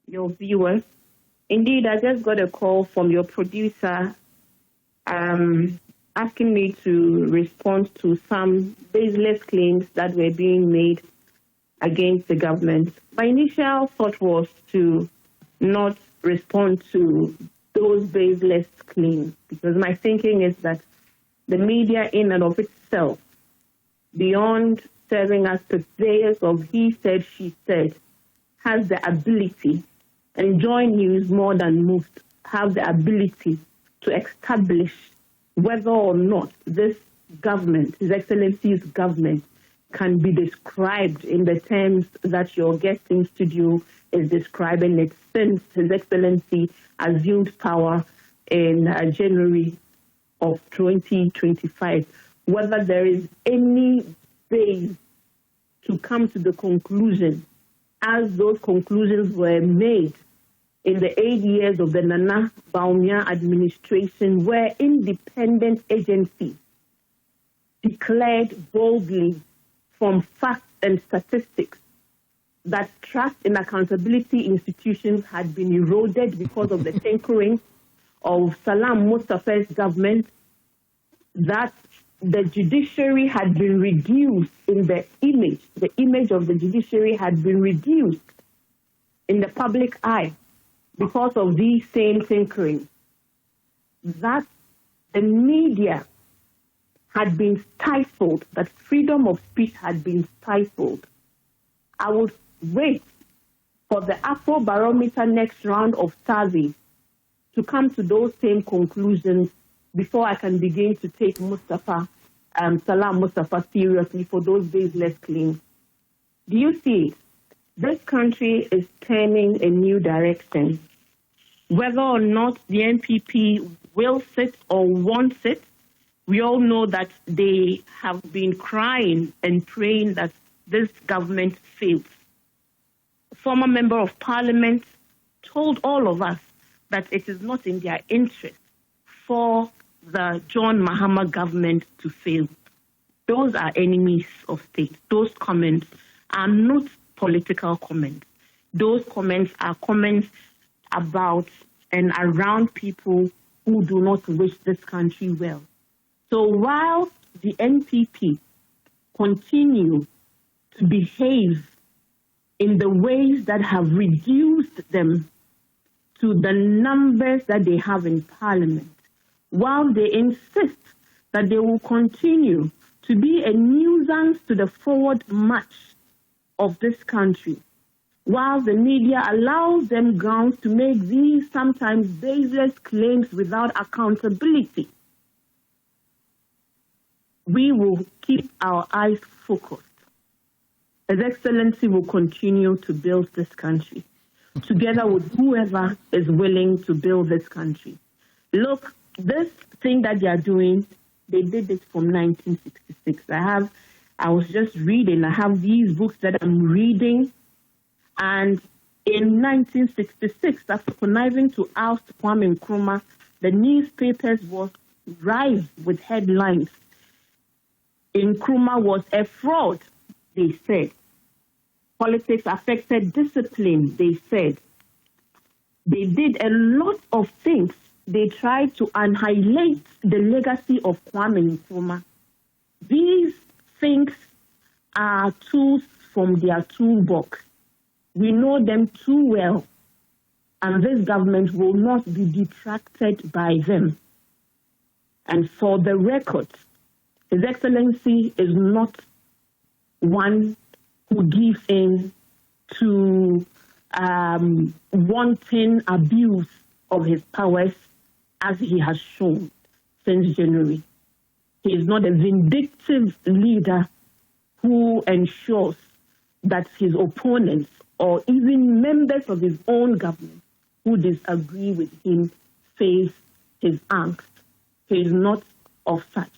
your viewers. Indeed, I just got a call from your producer asking me to respond to some baseless claims that were being made against the government. My initial thought was to not respond to those baseless claims, because my thinking is that the media in and of itself, beyond serving as purveyors of he said, she said, has the ability, and JoyNews more than most have the ability to establish whether or not this government, His Excellency's government, can be described in the terms that your guest in studio is describing it since His Excellency assumed power in January of 2025. Whether there is any base to come to the conclusion, as those conclusions were made in the 8 years of the Nana Bawumia administration, where independent agencies declared boldly from facts and statistics that trust in accountability institutions had been eroded because of the tinkering of Salam Mustapha's government, that the judiciary had been reduced in the image of the judiciary had been reduced in the public eye because of these same tinkering, that the media had been stifled, that freedom of speech had been stifled. I would wait for the Afro Barometer next round of surveys to come to those same conclusions before I can begin to take Salam Mustapha seriously for those baseless claims. Do you see it? This country is turning a new direction. Whether or not the NPP will sit or won't sit, we all know that they have been crying and praying that this government fails. Former member of parliament told all of us that it is not in their interest for the John Mahama government to fail. Those are enemies of state. Those comments are not political comments. Those comments are comments about and around people who do not wish this country well. So while the NPP continue to behave in the ways that have reduced them to the numbers that they have in parliament, while they insist that they will continue to be a nuisance to the forward march of this country, while the media allows them grounds to make these sometimes baseless claims without accountability, we will keep our eyes focused. His Excellency will continue to build this country, together with whoever is willing to build this country. Look, this thing that they are doing, they did it from 1966. I was just reading, I have these books that I'm reading, and in 1966, after conniving to oust Kwame Nkrumah, the newspapers was rife with headlines. Nkrumah was a fraud, they said. Politics affected discipline, they said. They did a lot of things. They tried to annihilate the legacy of Kwame Nkrumah. These things are tools from their toolbox. We know them too well, and this government will not be detracted by them. And for the record, His Excellency is not one who gives in to wanton abuse of his powers, as he has shown since January. He is not a vindictive leader who ensures that his opponents or even members of his own government who disagree with him face his angst. He is not of such.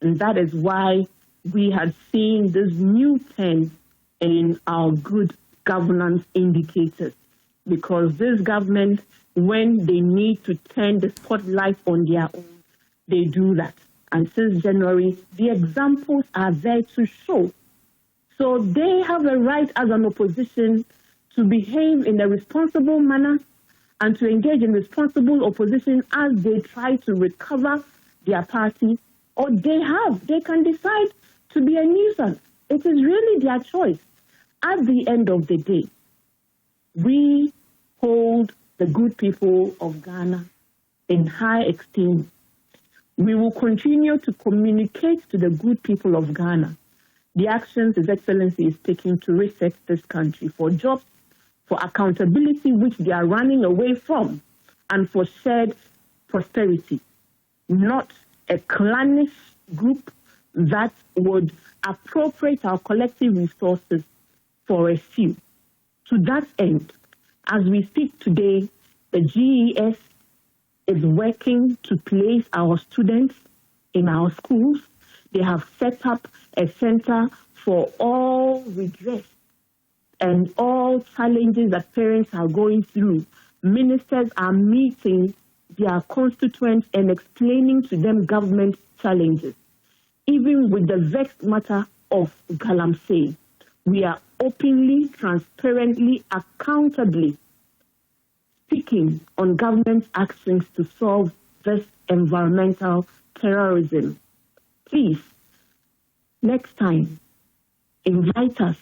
And that is why we had seen this new turn in our good governance indicators. Because this government, when they need to turn the spotlight on their own, they do that. And since January, the examples are there to show. So they have a right as an opposition to behave in a responsible manner and to engage in responsible opposition as they try to recover their party, or they can decide to be a nuisance. It is really their choice. At the end of the day, we hold the good people of Ghana in high esteem. We will continue to communicate to the good people of Ghana the actions His Excellency is taking to reset this country for jobs, for accountability, which they are running away from, and for shared prosperity, not a clannish group that would appropriate our collective resources for a few. To that end, as we speak today, the GES is working to place our students in our schools. They have set up a center for all redress and all challenges that parents are going through. Ministers are meeting their constituents and explaining to them government challenges. Even with the vexed matter of Galamsey, we are openly, transparently, accountably speaking on government actions to solve this environmental terrorism. Please, next time, invite us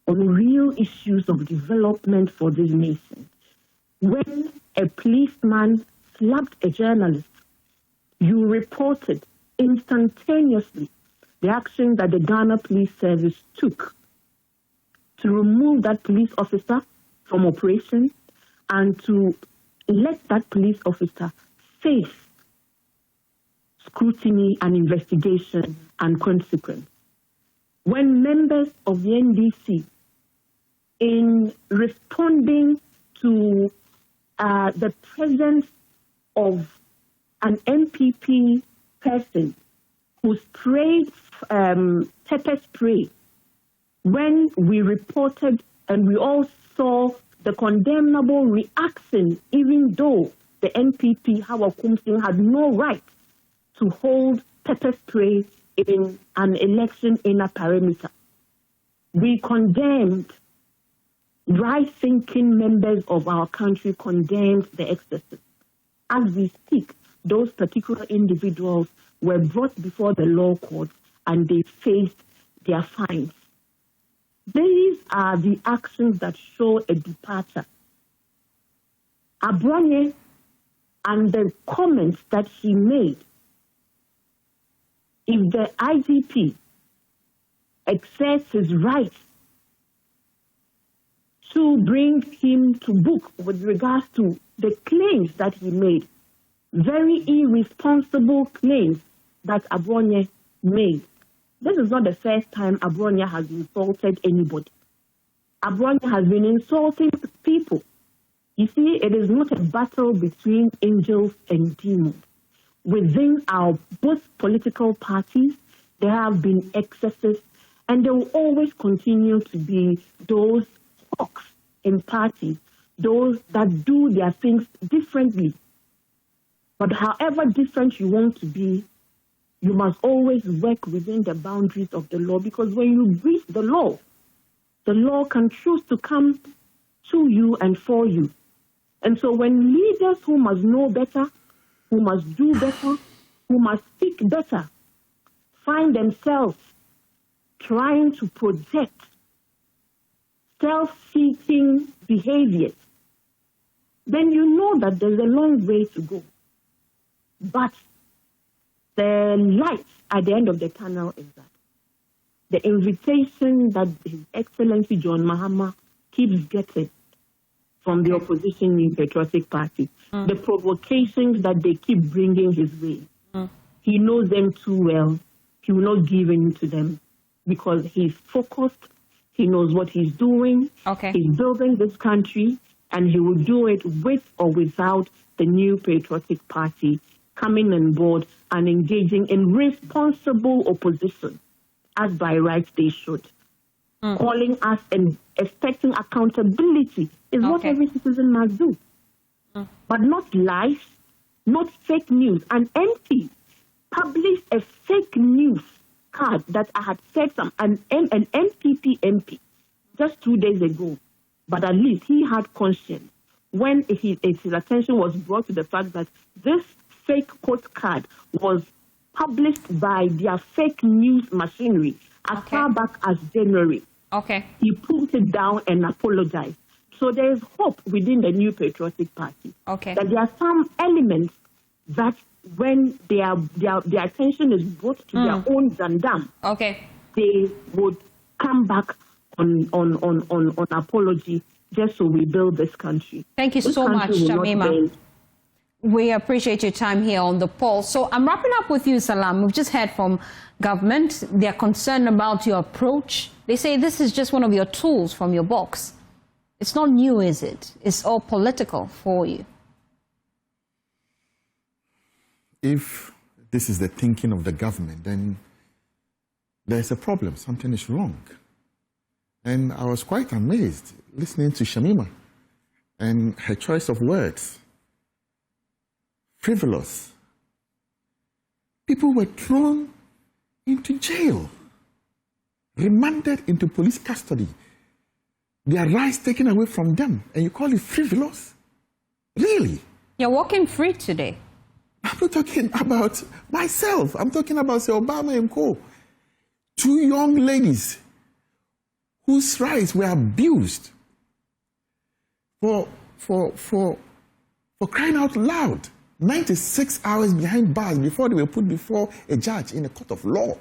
on real issues of development for this nation. When a policeman slapped a journalist, you reported instantaneously the action that the Ghana Police Service took to remove that police officer from operation and to let that police officer face scrutiny and investigation and consequence. When members of the NDC, in responding to the presence of an NPP person who sprayed pepper spray, when we reported and we all saw the condemnable reaction, even though the NPP, Hawa Kumsing, had no right to hold pepper spray in an election inner perimeter. We condemned, right-thinking members of our country condemned the excesses. As we speak, those particular individuals were brought before the law courts and they faced their fines. These are the actions that show a departure. Abronye and the comments that he made, if the IGP exerts his right to bring him to book with regards to the claims that he made, very irresponsible claims that Abronye made. This is not the first time Abronye has insulted anybody. Abronye has been insulting people. You see, it is not a battle between angels and demons. Within our both political parties, there have been excesses, and there will always continue to be those hawks in parties, those that do their things differently. But however different you want to be, you must always work within the boundaries of the law, because when you breach the law can choose to come to you and for you. And so when leaders who must know better, who must do better, who must speak better, find themselves trying to project self-seeking behaviors, then you know that there's a long way to go. But the light at the end of the tunnel is that the invitation that His Excellency John Mahama keeps getting from the opposition New Patriotic Party, the provocations that they keep bringing his way, he knows them too well he will not give in to them because he's focused. He knows what he's doing. Okay. He's building this country, and he will do it with or without the new Patriotic Party coming on board and engaging in responsible opposition, as by rights they should. Calling us and expecting accountability is what every citizen must do. But not lies, not fake news. An MP published a fake news card that I had said an NPP MP just 2 days ago. But at least he had conscience when his attention was brought to the fact that this fake quote card was published by their fake news machinery as far back as January. He put it down and apologized. So there is hope within the new Patriotic Party that there are some elements that when their attention is brought to their own Zandam, they would come back on apology just so we build this country. Thank you so much, Shamima. We appreciate your time here on the poll. So I'm wrapping up with you, Salam. We've just heard from government. They're concerned about your approach. They say this is just one of your tools from your box. It's not new, is it? It's all political for you. If this is the thinking of the government, then there's a problem. Something is wrong. And I was quite amazed listening to Shamima and her choice of words. Frivolous. People were thrown into jail, remanded into police custody, their rights taken away from them, and you call it frivolous? Really? You're walking free today. I'm not talking about myself. I'm talking about, say, Obama and co. 2 young ladies whose rights were abused for crying out loud. 96 hours behind bars before they were put before a judge in a court of law.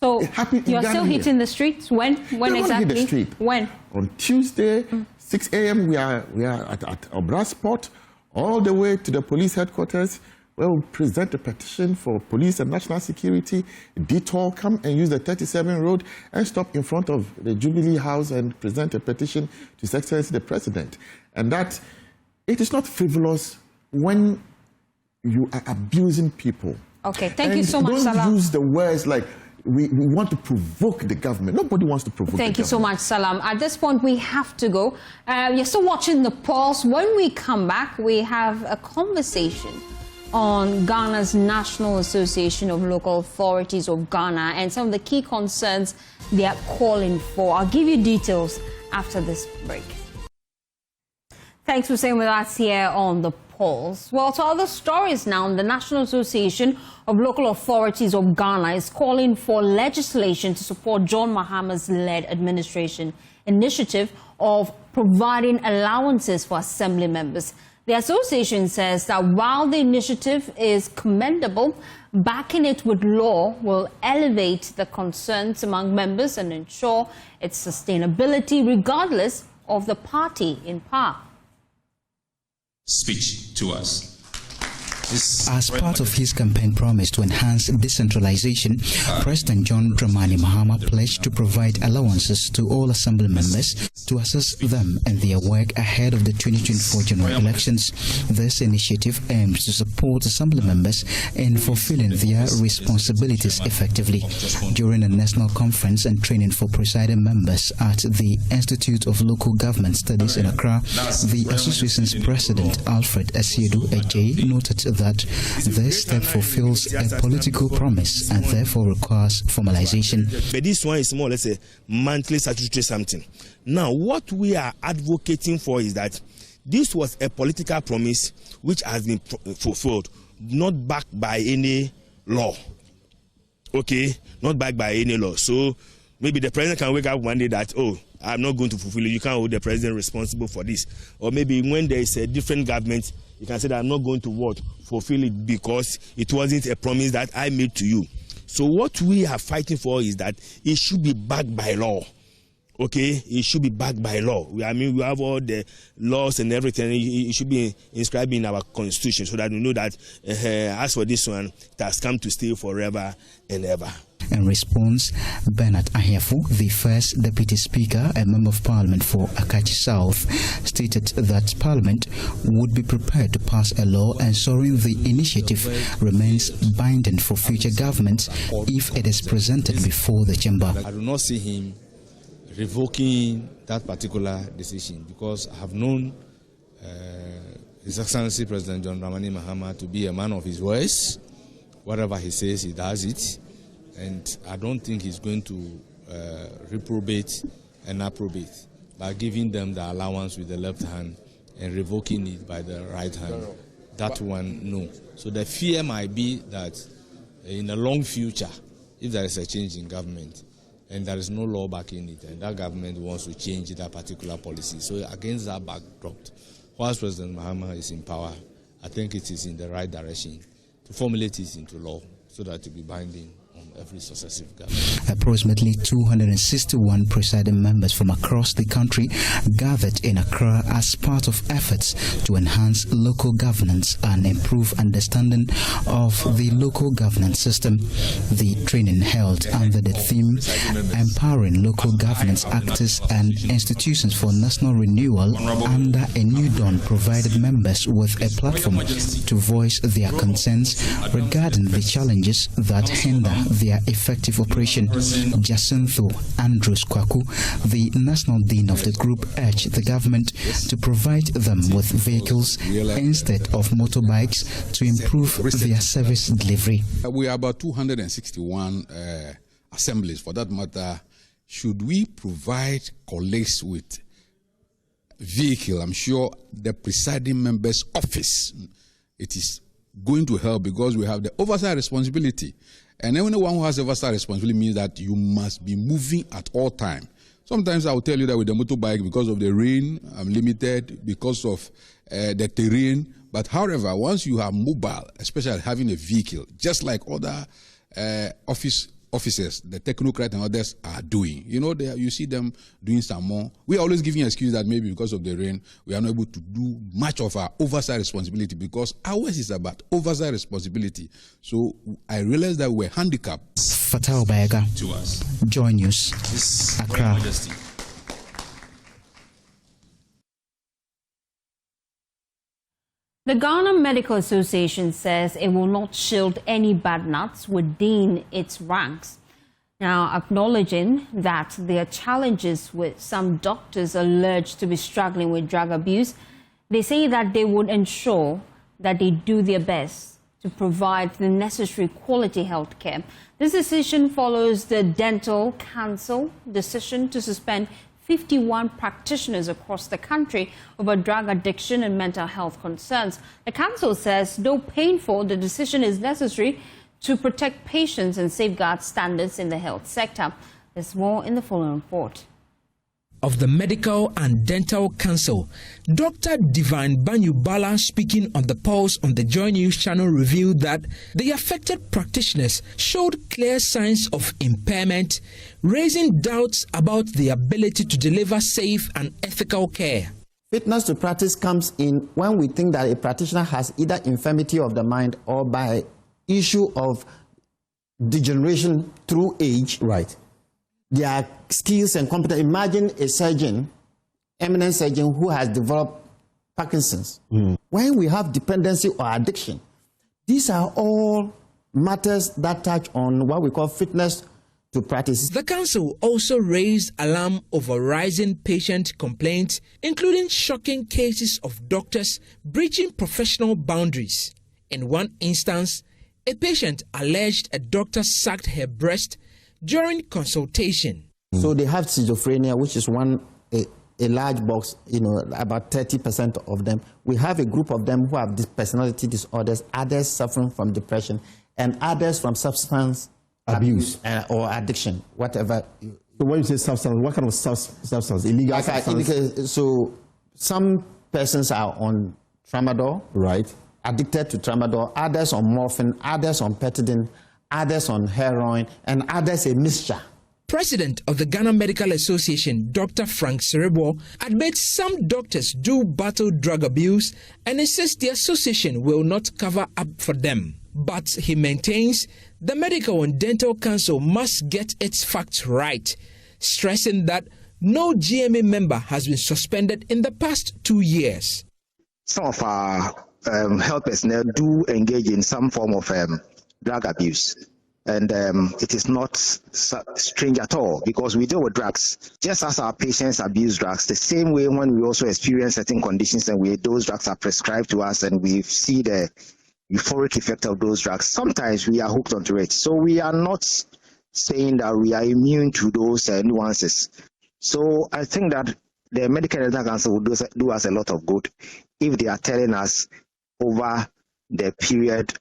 So you're still hitting the streets? When exactly? Hit the street. When? On Tuesday, 6 a.m. we are at Obra Spot, all the way to the police headquarters, where we present a petition for police and national security, detour, come and use the 37 road and stop in front of the Jubilee House and present a petition to His Excellency the President. And that it is not frivolous when you are abusing people. Okay, thank you so much, Salam. Don't use the words like, we want to provoke the government. Nobody wants to provoke the government. Thank you so much, Salam. At this point, we have to go. You're still watching the polls. When we come back, we have a conversation on Ghana's National Association of Local Authorities of Ghana and some of the key concerns they are calling for. I'll give you details after this break. Thanks for staying with us here on the polls. Well, to other stories now, the National Association of Local Authorities of Ghana is calling for legislation to support John Mahama's led administration initiative of providing allowances for assembly members. The association says that while the initiative is commendable, backing it with law will elevate the concerns among members and ensure its sustainability regardless of the party in power. Speech to us. As part of his campaign promise to enhance decentralization, President John Dramani Mahama pledged to provide allowances to all assembly members to assist them in their work ahead of the 2024 general elections. This initiative aims to support assembly members in fulfilling their responsibilities effectively. During a national conference and training for presiding members at the Institute of Local Government Studies in Accra, the association's president, Alfred Asiedu Ejay, noted that this step fulfills a political promise and therefore requires formalization. But this one is more or less a monthly statutory something. Now, what we are advocating for is that this was a political promise which has been fulfilled, not backed by any law. Okay? Not backed by any law. So maybe the president can wake up one day that, oh, I'm not going to fulfill it. You can't hold the president responsible for this. Or maybe when there is a different government, you can say that I'm not going to fulfill it because it wasn't a promise that I made to you. So what we are fighting for is that it should be backed by law. okay, it should be backed by law. I mean, we have all the laws and everything. It should be inscribed in our constitution so that we know that as for this one, it has come to stay forever and ever. In response, Bernard Ahiafo, the first Deputy Speaker and Member of Parliament for Akachi South, stated that Parliament would be prepared to pass a law ensuring the initiative remains binding for future governments if it is presented before the chamber. I do not see him revoking that particular decision because I have known His Excellency President John Dramani Mahama to be a man of his words. Whatever he says, he does it. And I don't think he's going to reprobate and approbate by giving them the allowance with the left hand and revoking it by the right hand. That one, no. So the fear might be that in the long future, if there is a change in government and there is no law backing it, and that government wants to change that particular policy. So against that backdrop, whilst President Mahama is in power, I think it is in the right direction to formulate it into law so that it will be binding every successive government. Approximately 261 presiding members from across the country gathered in Accra as part of efforts to enhance local governance and improve understanding of the local governance system. The training held under the theme Empowering Local Governance Actors and Institutions for National Renewal under a New Dawn provided members with a platform to voice their concerns regarding the challenges that hinder their effective operation. Jacinto Andrews Kwaku, the national dean of the group, urged the government to provide them with vehicles instead of motorbikes to improve their service delivery. We are about 261 assemblies. For that matter, should we provide colleagues with vehicle, I'm sure the presiding member's office, it is going to help because we have the oversight responsibility. And anyone who has oversight responsibility means that you must be moving at all time. Sometimes I will tell you that with the motorbike, because of the rain, I'm limited, because of the terrain. But however, once you are mobile, especially having a vehicle, just like other officers, the technocrats and others are doing. You know, you see them doing some more. We are always giving an excuse that maybe because of the rain, we are not able to do much of our oversight responsibility because ours is about oversight responsibility. So I realized that we're handicapped. Fatal Bayaga, to us. JoyNews, Accra. The Ghana Medical Association says it will not shield any bad nuts within its ranks. Now, acknowledging that there are challenges with some doctors alleged to be struggling with drug abuse, they say that they would ensure that they do their best to provide the necessary quality health care. This decision follows the Dental Council decision to suspend 51 practitioners across the country over drug addiction and mental health concerns. The council says, though painful, the decision is necessary to protect patients and safeguard standards in the health sector. There's more in the following report. Of the Medical and Dental Council, Dr. Divine Banyubala, speaking on the Pulse on the JoyNews channel, revealed that the affected practitioners showed clear signs of impairment, raising doubts about the ability to deliver safe and ethical care. Fitness to practice comes in when we think that a practitioner has either infirmity of the mind or by issue of degeneration through age. Right. Their skills and competence. Imagine a surgeon, eminent surgeon who has developed Parkinson's. When we have dependency or addiction, these are all matters that touch on what we call fitness to practice. The council also raised alarm over rising patient complaints, including shocking cases of doctors breaching professional boundaries. In one instance, a patient alleged a doctor sucked her breast during consultation. So they have schizophrenia, which is a large box, about 30% of them. We have a group of them who have personality disorders, others suffering from depression, and others from substance abuse or addiction, whatever. So when you say substance, what kind of substance? Illegal substance? So some persons are on tramadol, right? Addicted to tramadol, others on morphine, others on pethidine, others on heroin, and others a mixture. President of the Ghana Medical Association, Dr. Frank Serebo, admits some doctors do battle drug abuse and insists the association will not cover up for them. But he maintains the Medical and Dental Council must get its facts right, stressing that no GMA member has been suspended in the past 2 years. Some of our health personnel do engage in some form of drug abuse. And it is not strange at all because we deal with drugs. Just as our patients abuse drugs, the same way when we also experience certain conditions and those drugs are prescribed to us and we see the euphoric effect of those drugs, sometimes we are hooked onto it. So we are not saying that we are immune to those nuances. So I think that the Medical and Dental Council will do us a lot of good if they are telling us over the period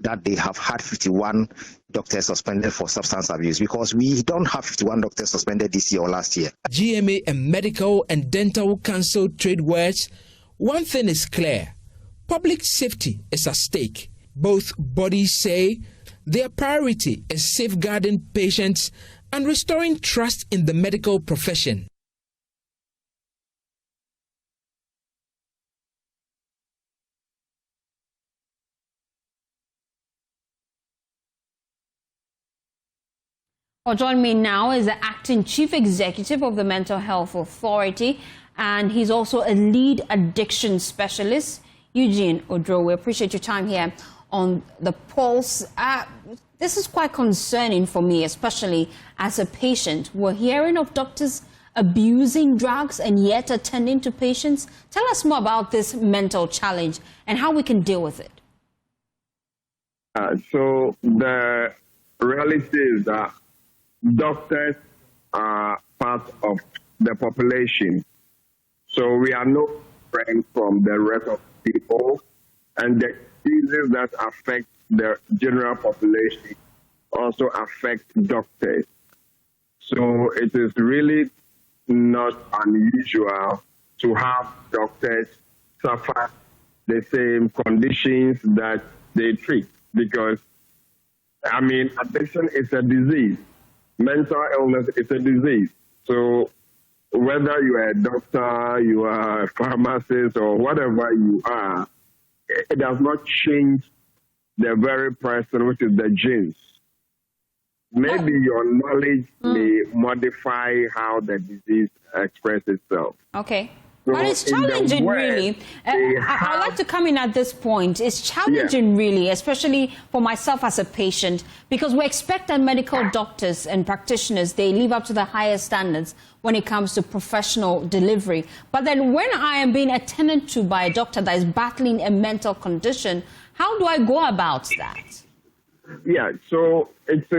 that they have had 51 doctors suspended for substance abuse, because we don't have 51 doctors suspended this year or last year. GMA and Medical and Dental Council trade words. One thing is clear: public safety is at stake. Both bodies say their priority is safeguarding patients and restoring trust in the medical profession. Join me now is the acting chief executive of the Mental Health Authority, and he's also a lead addiction specialist, Eugene Odro. We appreciate your time here on the Pulse. This is quite concerning for me, especially as a patient. We're hearing of doctors abusing drugs and yet attending to patients. Tell us more about this mental challenge and how we can deal with it. So the reality is that doctors are part of the population. So we are no different from the rest of people, and the diseases that affect the general population also affect doctors. So it is really not unusual to have doctors suffer the same conditions that they treat, because, I mean, addiction is a disease. Mental illness is a disease. So whether you are a doctor, you are a pharmacist, or whatever you are, it does not change the very person, which is the genes. Maybe your knowledge may modify how the disease expresses itself. Okay. So but it's challenging, really. I'd like to come in at this point. It's challenging, really, especially for myself as a patient, because we expect that medical doctors and practitioners, they live up to the highest standards when it comes to professional delivery. But then when I am being attended to by a doctor that is battling a mental condition, how do I go about that? Yeah, so it's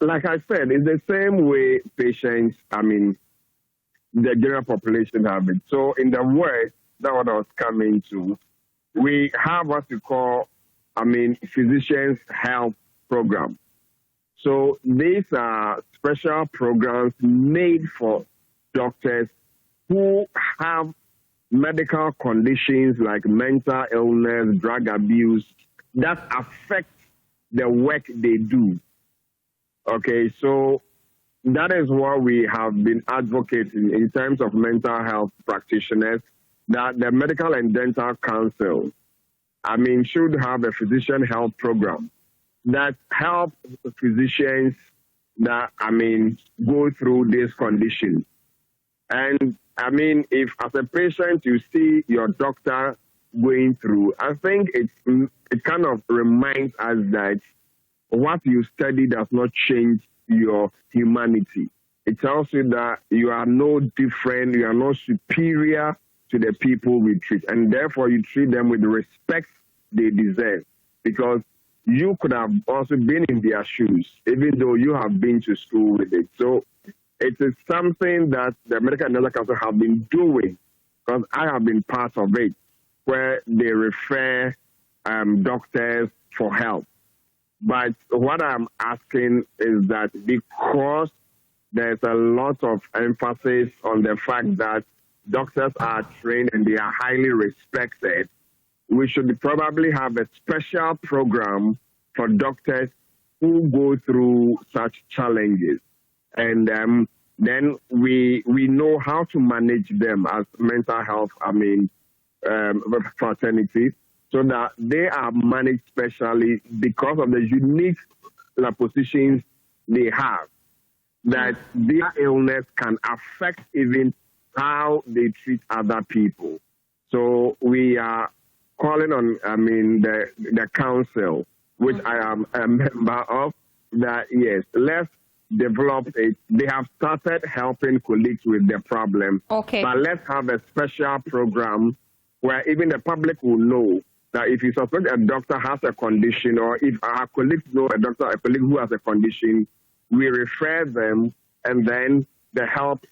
like I said, it's the same way patients, the general population have it. So in the West, that's what I was coming to. We have what we call, physicians' health program. So these are special programs made for doctors who have medical conditions like mental illness, drug abuse, that affect the work they do. Okay, so that is what we have been advocating in terms of mental health practitioners, that the Medical and Dental Council, should have a physician health program that help physicians that, go through this condition. And, if as a patient you see your doctor going through, I think it kind of reminds us that what you study does not change your humanity. It tells you that you are no different, you are no superior to the people we treat, and therefore you treat them with the respect they deserve, because you could have also been in their shoes, even though you have been to school with it. So it is something that the Medical and Dental Council have been doing, because I have been part of it, where they refer doctors for help. But what I'm asking is that because there's a lot of emphasis on the fact that doctors are trained and they are highly respected, we should probably have a special program for doctors who go through such challenges. and then we know how to manage them as mental health, fraternity, so that they are managed specially because of the unique positions they have, that their illness can affect even how they treat other people. So we are calling on, the council, which I am a member of, that yes, let's develop it. They have started helping colleagues with the problem. Okay. But let's have a special program where even the public will know that if you suspect a doctor has a condition, or if our colleagues know a colleague who has a condition, we refer them, and then the help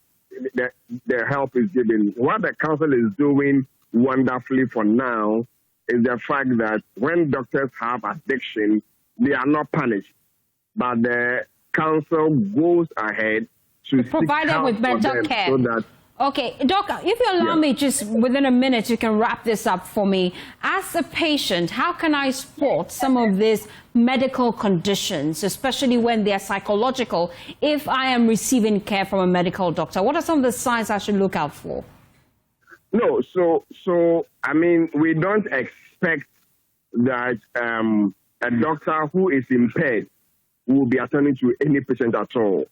is given. What the council is doing wonderfully for now is the fact that when doctors have addiction, they are not punished, but the council goes ahead to provide them with mental care. So that, okay, Doc, if you allow me, just within a minute, you can wrap this up for me. As a patient, how can I spot some of these medical conditions, especially when they are psychological, if I am receiving care from a medical doctor? What are some of the signs I should look out for? No, so we don't expect that a doctor who is impaired will be attending to any patient at all.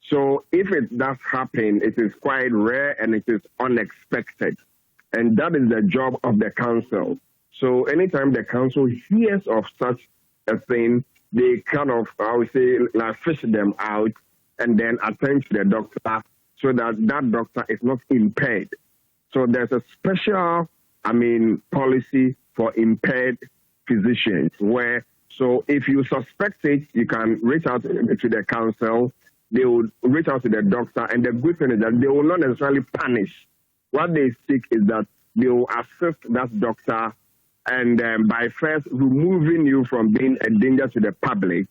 So if it does happen, it is quite rare and it is unexpected. And that is the job of the council. So anytime the council hears of such a thing, they kind of, fish them out and then attend to the doctor so that that doctor is not impaired. So there's a special, policy for impaired physicians where, so if you suspect it, you can reach out to the council. They will reach out to the doctor, and the good thing is that they will not necessarily punish. What they seek is that they will assist that doctor, and by first removing you from being a danger to the public.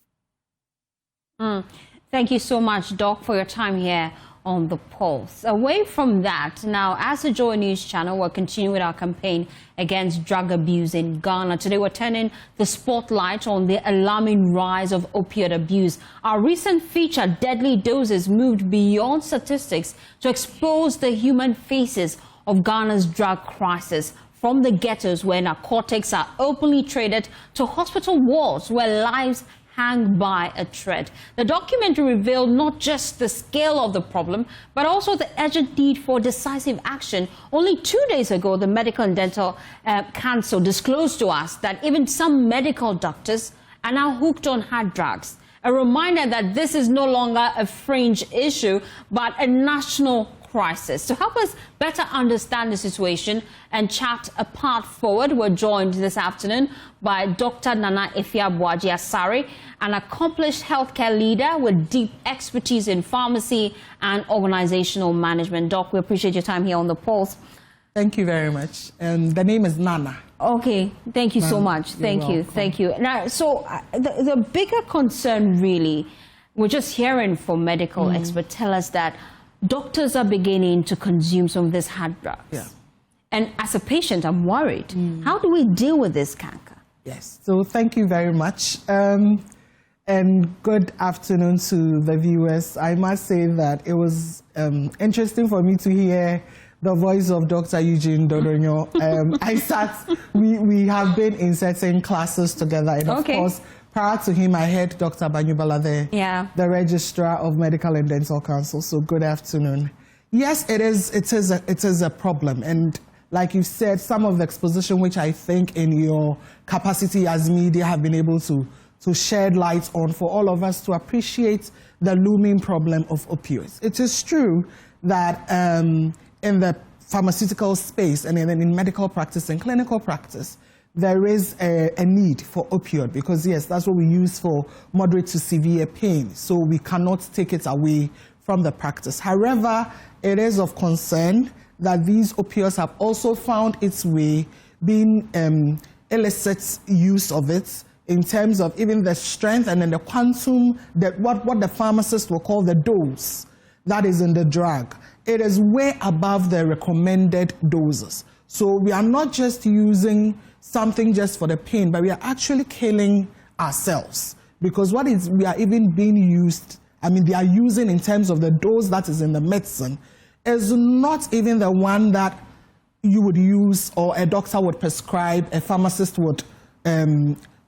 Thank you so much, Doc, for your time here on The Pulse. Away from that, now, as a Joy News channel, we're continuing with our campaign against drug abuse in Ghana. Today, we're turning the spotlight on the alarming rise of opioid abuse. Our recent feature, Deadly Doses, moved beyond statistics to expose the human faces of Ghana's drug crisis, from the ghettos where narcotics are openly traded to hospital walls where lives hang by a thread. The documentary revealed not just the scale of the problem, but also the urgent need for decisive action. Only 2 days ago, the Medical and Dental Council disclosed to us that even some medical doctors are now hooked on hard drugs. A reminder that this is no longer a fringe issue, but a national crisis. To help us better understand the situation and chart a path forward, we're joined this afternoon by Dr. Nana Efiabuaji Asare, an accomplished healthcare leader with deep expertise in pharmacy and organizational management. Doc, we appreciate your time here on The Pulse. Thank you very much. And the name is Nana. Okay, thank you so much. Thank you, thank you. Now, so the bigger concern really, we're just hearing from medical experts tell us that doctors are beginning to consume some of these hard drugs. Yeah. And as a patient, I'm worried. How do we deal with this canker? Yes, so thank you very much. And good afternoon to the viewers. I must say that it was interesting for me to hear the voice of Dr. Eugene Dodonyo. We have been in certain classes together, and of course, prior to him, I heard Dr. Banyubala there, the Registrar of Medical and Dental Council. So good afternoon. Yes, it is a problem. And like you said, some of the exposition which I think in your capacity as media have been able to shed light on for all of us to appreciate the looming problem of opioids. It is true that in the pharmaceutical space and in medical practice and clinical practice, there is a need for opioid because, yes, that's what we use for moderate to severe pain. So we cannot take it away from the practice. However, it is of concern that these opioids have also found its way being illicit use of it in terms of even the strength and then the quantum, that what the pharmacist will call the dose that is in the drug. It is way above the recommended doses. So we are not just using something just for the pain, but we are actually killing ourselves because we are even being used I mean, they are using in terms of the dose that is in the medicine is not even the one that you would use or a doctor would prescribe, a pharmacist would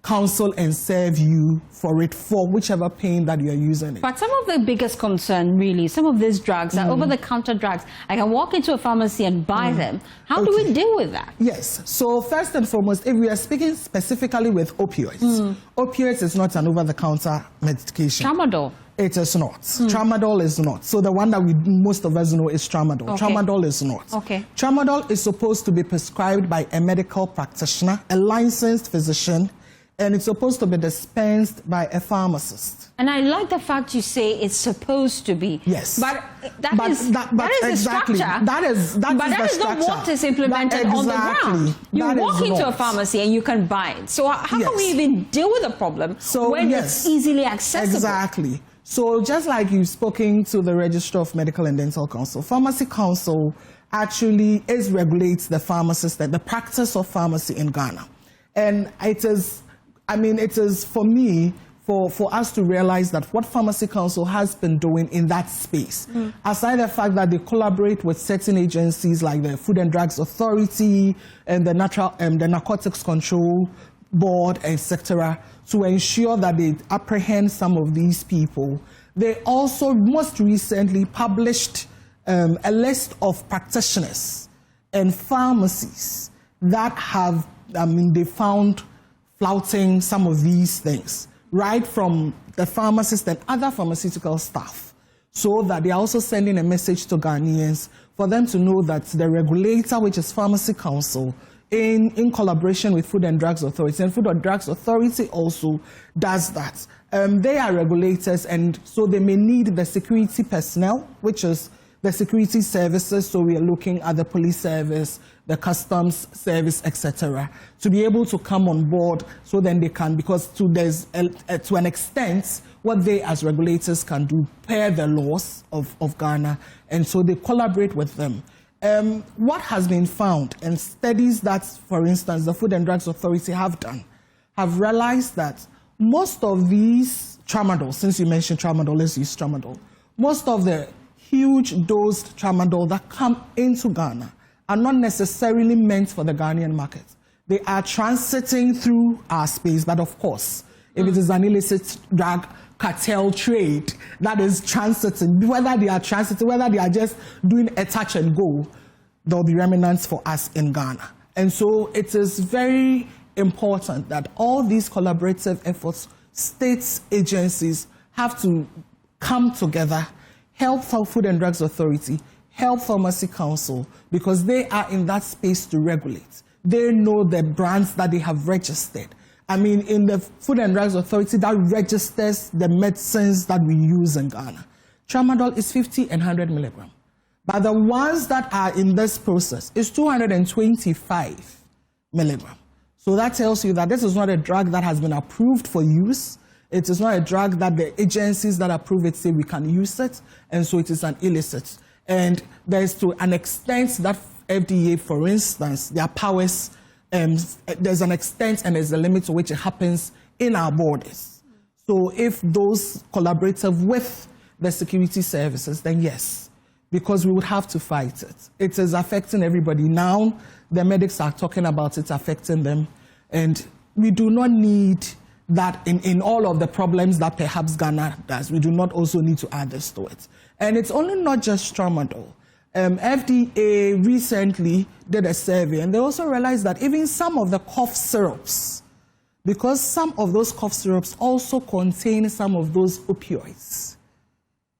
counsel and serve you for it for whichever pain that you're using it. But some of the biggest concern, really, some of these drugs are over-the-counter drugs. I can walk into a pharmacy and buy them. How do we deal with that? Yes. So first and foremost, if we are speaking specifically with opioids, opioids is not an over-the-counter medication. Tramadol? It is not. Tramadol is not. So the one that most of us know is tramadol. Okay. Tramadol is not. Okay. Tramadol is supposed to be prescribed by a medical practitioner, a licensed physician, and it's supposed to be dispensed by a pharmacist. And I like the fact you say it's supposed to be. Yes. But that is exactly. the structure. That is not what is implemented on the ground. You walk into a pharmacy and you can buy it. So how can we even deal with the problem when it's easily accessible? Exactly. So just like you've spoken to the Registrar of Medical and Dental Council, Pharmacy Council actually regulates the pharmacist and the practice of pharmacy in Ghana. And it is for me, for us to realize that what Pharmacy Council has been doing in that space, aside the fact that they collaborate with certain agencies like the Food and Drugs Authority and the Narcotics Control Board, etc., to ensure that they apprehend some of these people. They also most recently published a list of practitioners and pharmacies that have, they found flouting some of these things, right from the pharmacist and other pharmaceutical staff, so that they are also sending a message to Ghanaians for them to know that the regulator, which is Pharmacy Council, in collaboration with Food and Drugs Authority, and Food and Drugs Authority also does that. They are regulators, and so they may need the security personnel, which is the security services, so we are looking at the police service, the customs service, etc., to be able to come on board so then they can, because to an extent, what they as regulators can do per the laws of Ghana, and so they collaborate with them. What has been found, and studies that, for instance, the Food and Drugs Authority have done, have realized that most of these tramadol, since you mentioned tramadol, let's use tramadol, most of the huge dosed tramadol that come into Ghana are not necessarily meant for the Ghanaian market. They are transiting through our space, but of course, if it is an illicit drug cartel trade that is transiting, whether they are transiting, whether they are just doing a touch and go, there will be remnants for us in Ghana. And so it is very important that all these collaborative efforts, states, agencies have to come together, help Food and Drugs Authority, help Pharmacy Council, because they are in that space to regulate. They know the brands that they have registered. In the Food and Drugs Authority that registers the medicines that we use in Ghana, tramadol is 50 and 100 milligrams. But the ones that are in this process is 225 milligrams. So that tells you that this is not a drug that has been approved for use. It is not a drug that the agencies that approve it say we can use it, and so it is an illicit. And there's to an extent that FDA, for instance, their powers, there's an extent and there's a limit to which it happens in our borders. So if those collaborative with the security services, then yes, because we would have to fight it. It is affecting everybody. Now the medics are talking about it affecting them, and we do not need that in all of the problems that perhaps Ghana does. We do not also need to add this to it. And it's only not just tramadol. FDA recently did a survey, and they also realized that even some of the cough syrups, because some of those cough syrups also contain some of those opioids.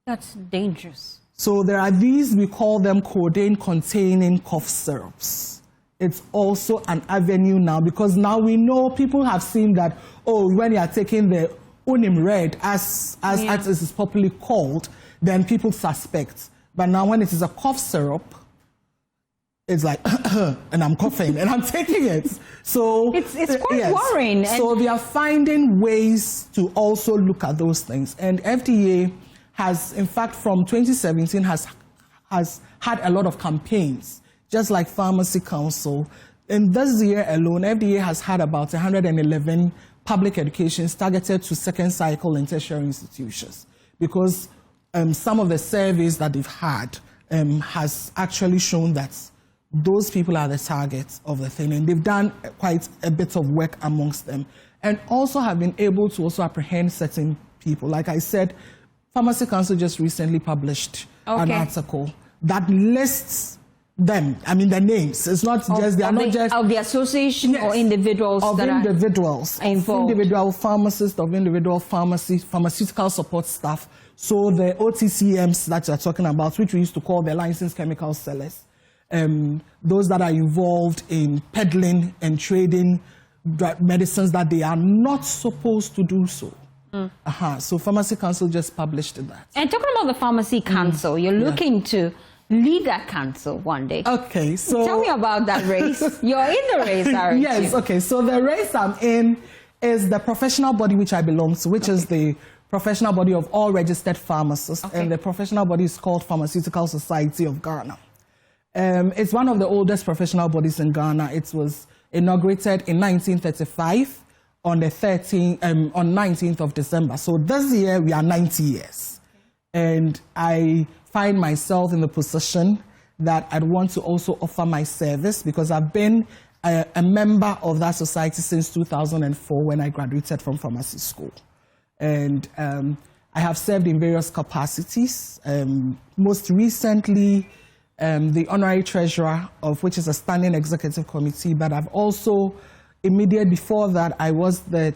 That's dangerous. So there are these, we call them codeine-containing cough syrups. It's also an avenue now, because now we know people have seen that, when you are taking the Unim Red, as it is popularly called, then people suspect. But now when it is a cough syrup, it's like, and I'm coughing, and I'm taking it. So it's quite worrying. So they are finding ways to also look at those things. And FDA has, in fact, from 2017, has had a lot of campaigns, just like Pharmacy Council. In this year alone, FDA has had about 111 public educations targeted to second cycle and tertiary institutions, because some of the surveys that they've had has actually shown that those people are the targets of the thing, and they've done quite a bit of work amongst them, and also have been able to also apprehend certain people. Like I said, Pharmacy Council just recently published an article that lists them. I mean, the names. It's not just, they are not just of the association or individuals of that individuals, are involved. Individual pharmacists, of individual pharmaceutical support staff. So the OTCMs that you're talking about, which we used to call the licensed chemical sellers, those that are involved in peddling and trading medicines that they are not supposed to do so. So Pharmacy Council just published that. And talking about the Pharmacy Council, you're looking to lead that council one day. Okay, so tell me about that race. You're in the race, aren't yes, you? Okay, so the race I'm in is the professional body which I belong to, which is the professional body of all registered pharmacists, and the professional body is called Pharmaceutical Society of Ghana. It's one of the oldest professional bodies in Ghana. It was inaugurated in 1935 on the 19th of December. So this year we are 90 years. And I find myself in the position that I'd want to also offer my service, because I've been a member of that society since 2004 when I graduated from pharmacy school. And I have served in various capacities. Most recently, the honorary treasurer of which is a standing executive committee, but I've also, immediately before that, I was the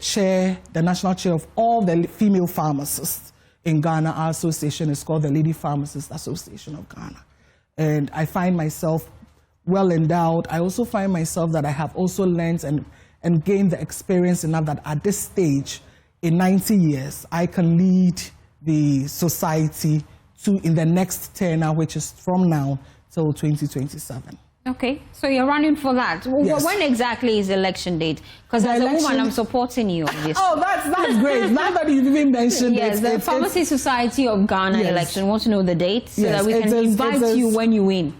national chair of all the female pharmacists in Ghana. Our association is called the Lady Pharmacists Association of Ghana. And I find myself well endowed. I also find myself that I have also learned and gained the experience enough that at this stage, in 90 years, I can lead the society in the next tenure, which is from now till 2027. Okay, so you're running for that. Yes. When exactly is the election date? Because as a woman, I'm supporting you, obviously. Oh, that's great. Now that you've even mentioned yes, the Pharmacy Society of Ghana election. Want to know the date so that we can invite you when you win?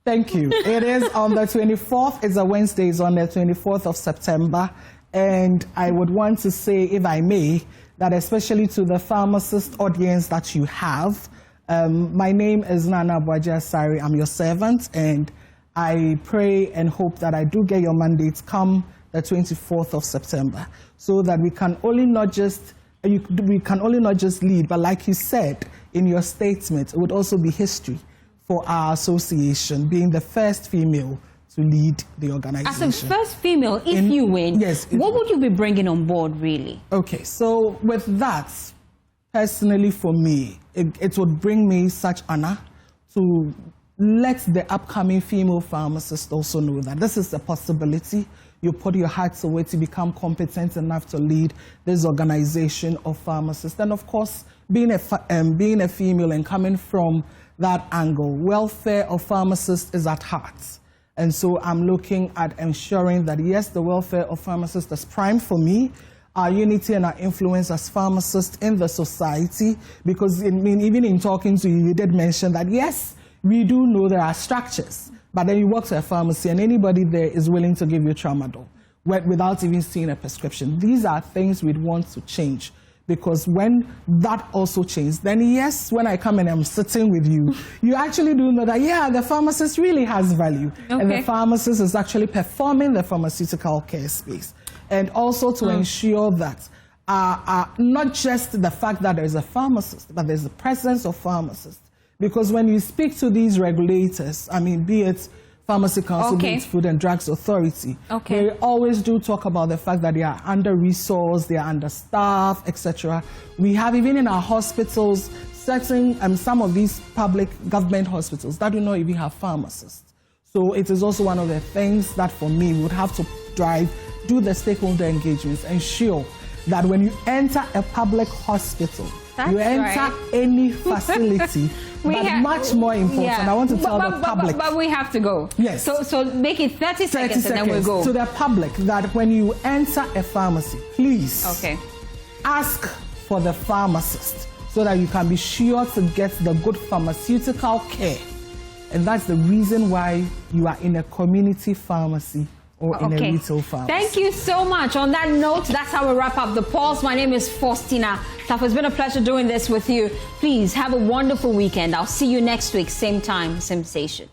Thank you. It is on the 24th. It's a Wednesday. It's on the 24th of September. And I would want to say, if I may, that especially to the pharmacist audience that you have, my name is Nana Bwaja-Sari. I'm your servant, and I pray and hope that I do get your mandates come the 24th of September, so that we can only not just lead, but like you said in your statement, it would also be history for our association, being the first female to lead the organization. As a first female, if you win, what would you be bringing on board, really? Okay, so with that, personally for me, it would bring me such honor to let the upcoming female pharmacists also know that this is a possibility. You put your hearts away to become competent enough to lead this organization of pharmacists. And of course, being a female and coming from that angle, welfare of pharmacists is at heart. And so I'm looking at ensuring that, yes, the welfare of pharmacists is prime for me, our unity and our influence as pharmacists in the society, because even in talking to you, you did mention that, yes, we do know there are structures, but then you walk to a pharmacy and anybody there is willing to give you tramadol without even seeing a prescription. These are things we'd want to change, because when that also changes, then yes, when I come and I'm sitting with you, you actually do know that, yeah, the pharmacist really has value. And the pharmacist is actually performing the pharmaceutical care space. And also to ensure that not just the fact that there's a pharmacist, but there's the presence of pharmacists. Because when you speak to these regulators, I mean, be it Pharmacy Council, be it Food and Drugs Authority, they always do talk about the fact that they are under-resourced, they are understaffed, etc. We have, even in our hospitals, certain, some of these public government hospitals that do not even have pharmacists. So it is also one of the things that, for me, we would have to do the stakeholder engagements, ensure that when you enter a public hospital, you enter any facility, but much more important, I want to tell the public. But we have to go. Yes. So make it 30 seconds and then we'll go. To the public, that when you enter a pharmacy, please ask for the pharmacist so that you can be sure to get the good pharmaceutical care. And that's the reason why you are in a community pharmacy or in a retail farm. Thank you so much. On that note, that's how we wrap up the pulse. My name is Faustina. It's been a pleasure doing this with you. Please have a wonderful weekend. I'll see you next week, same time, same station.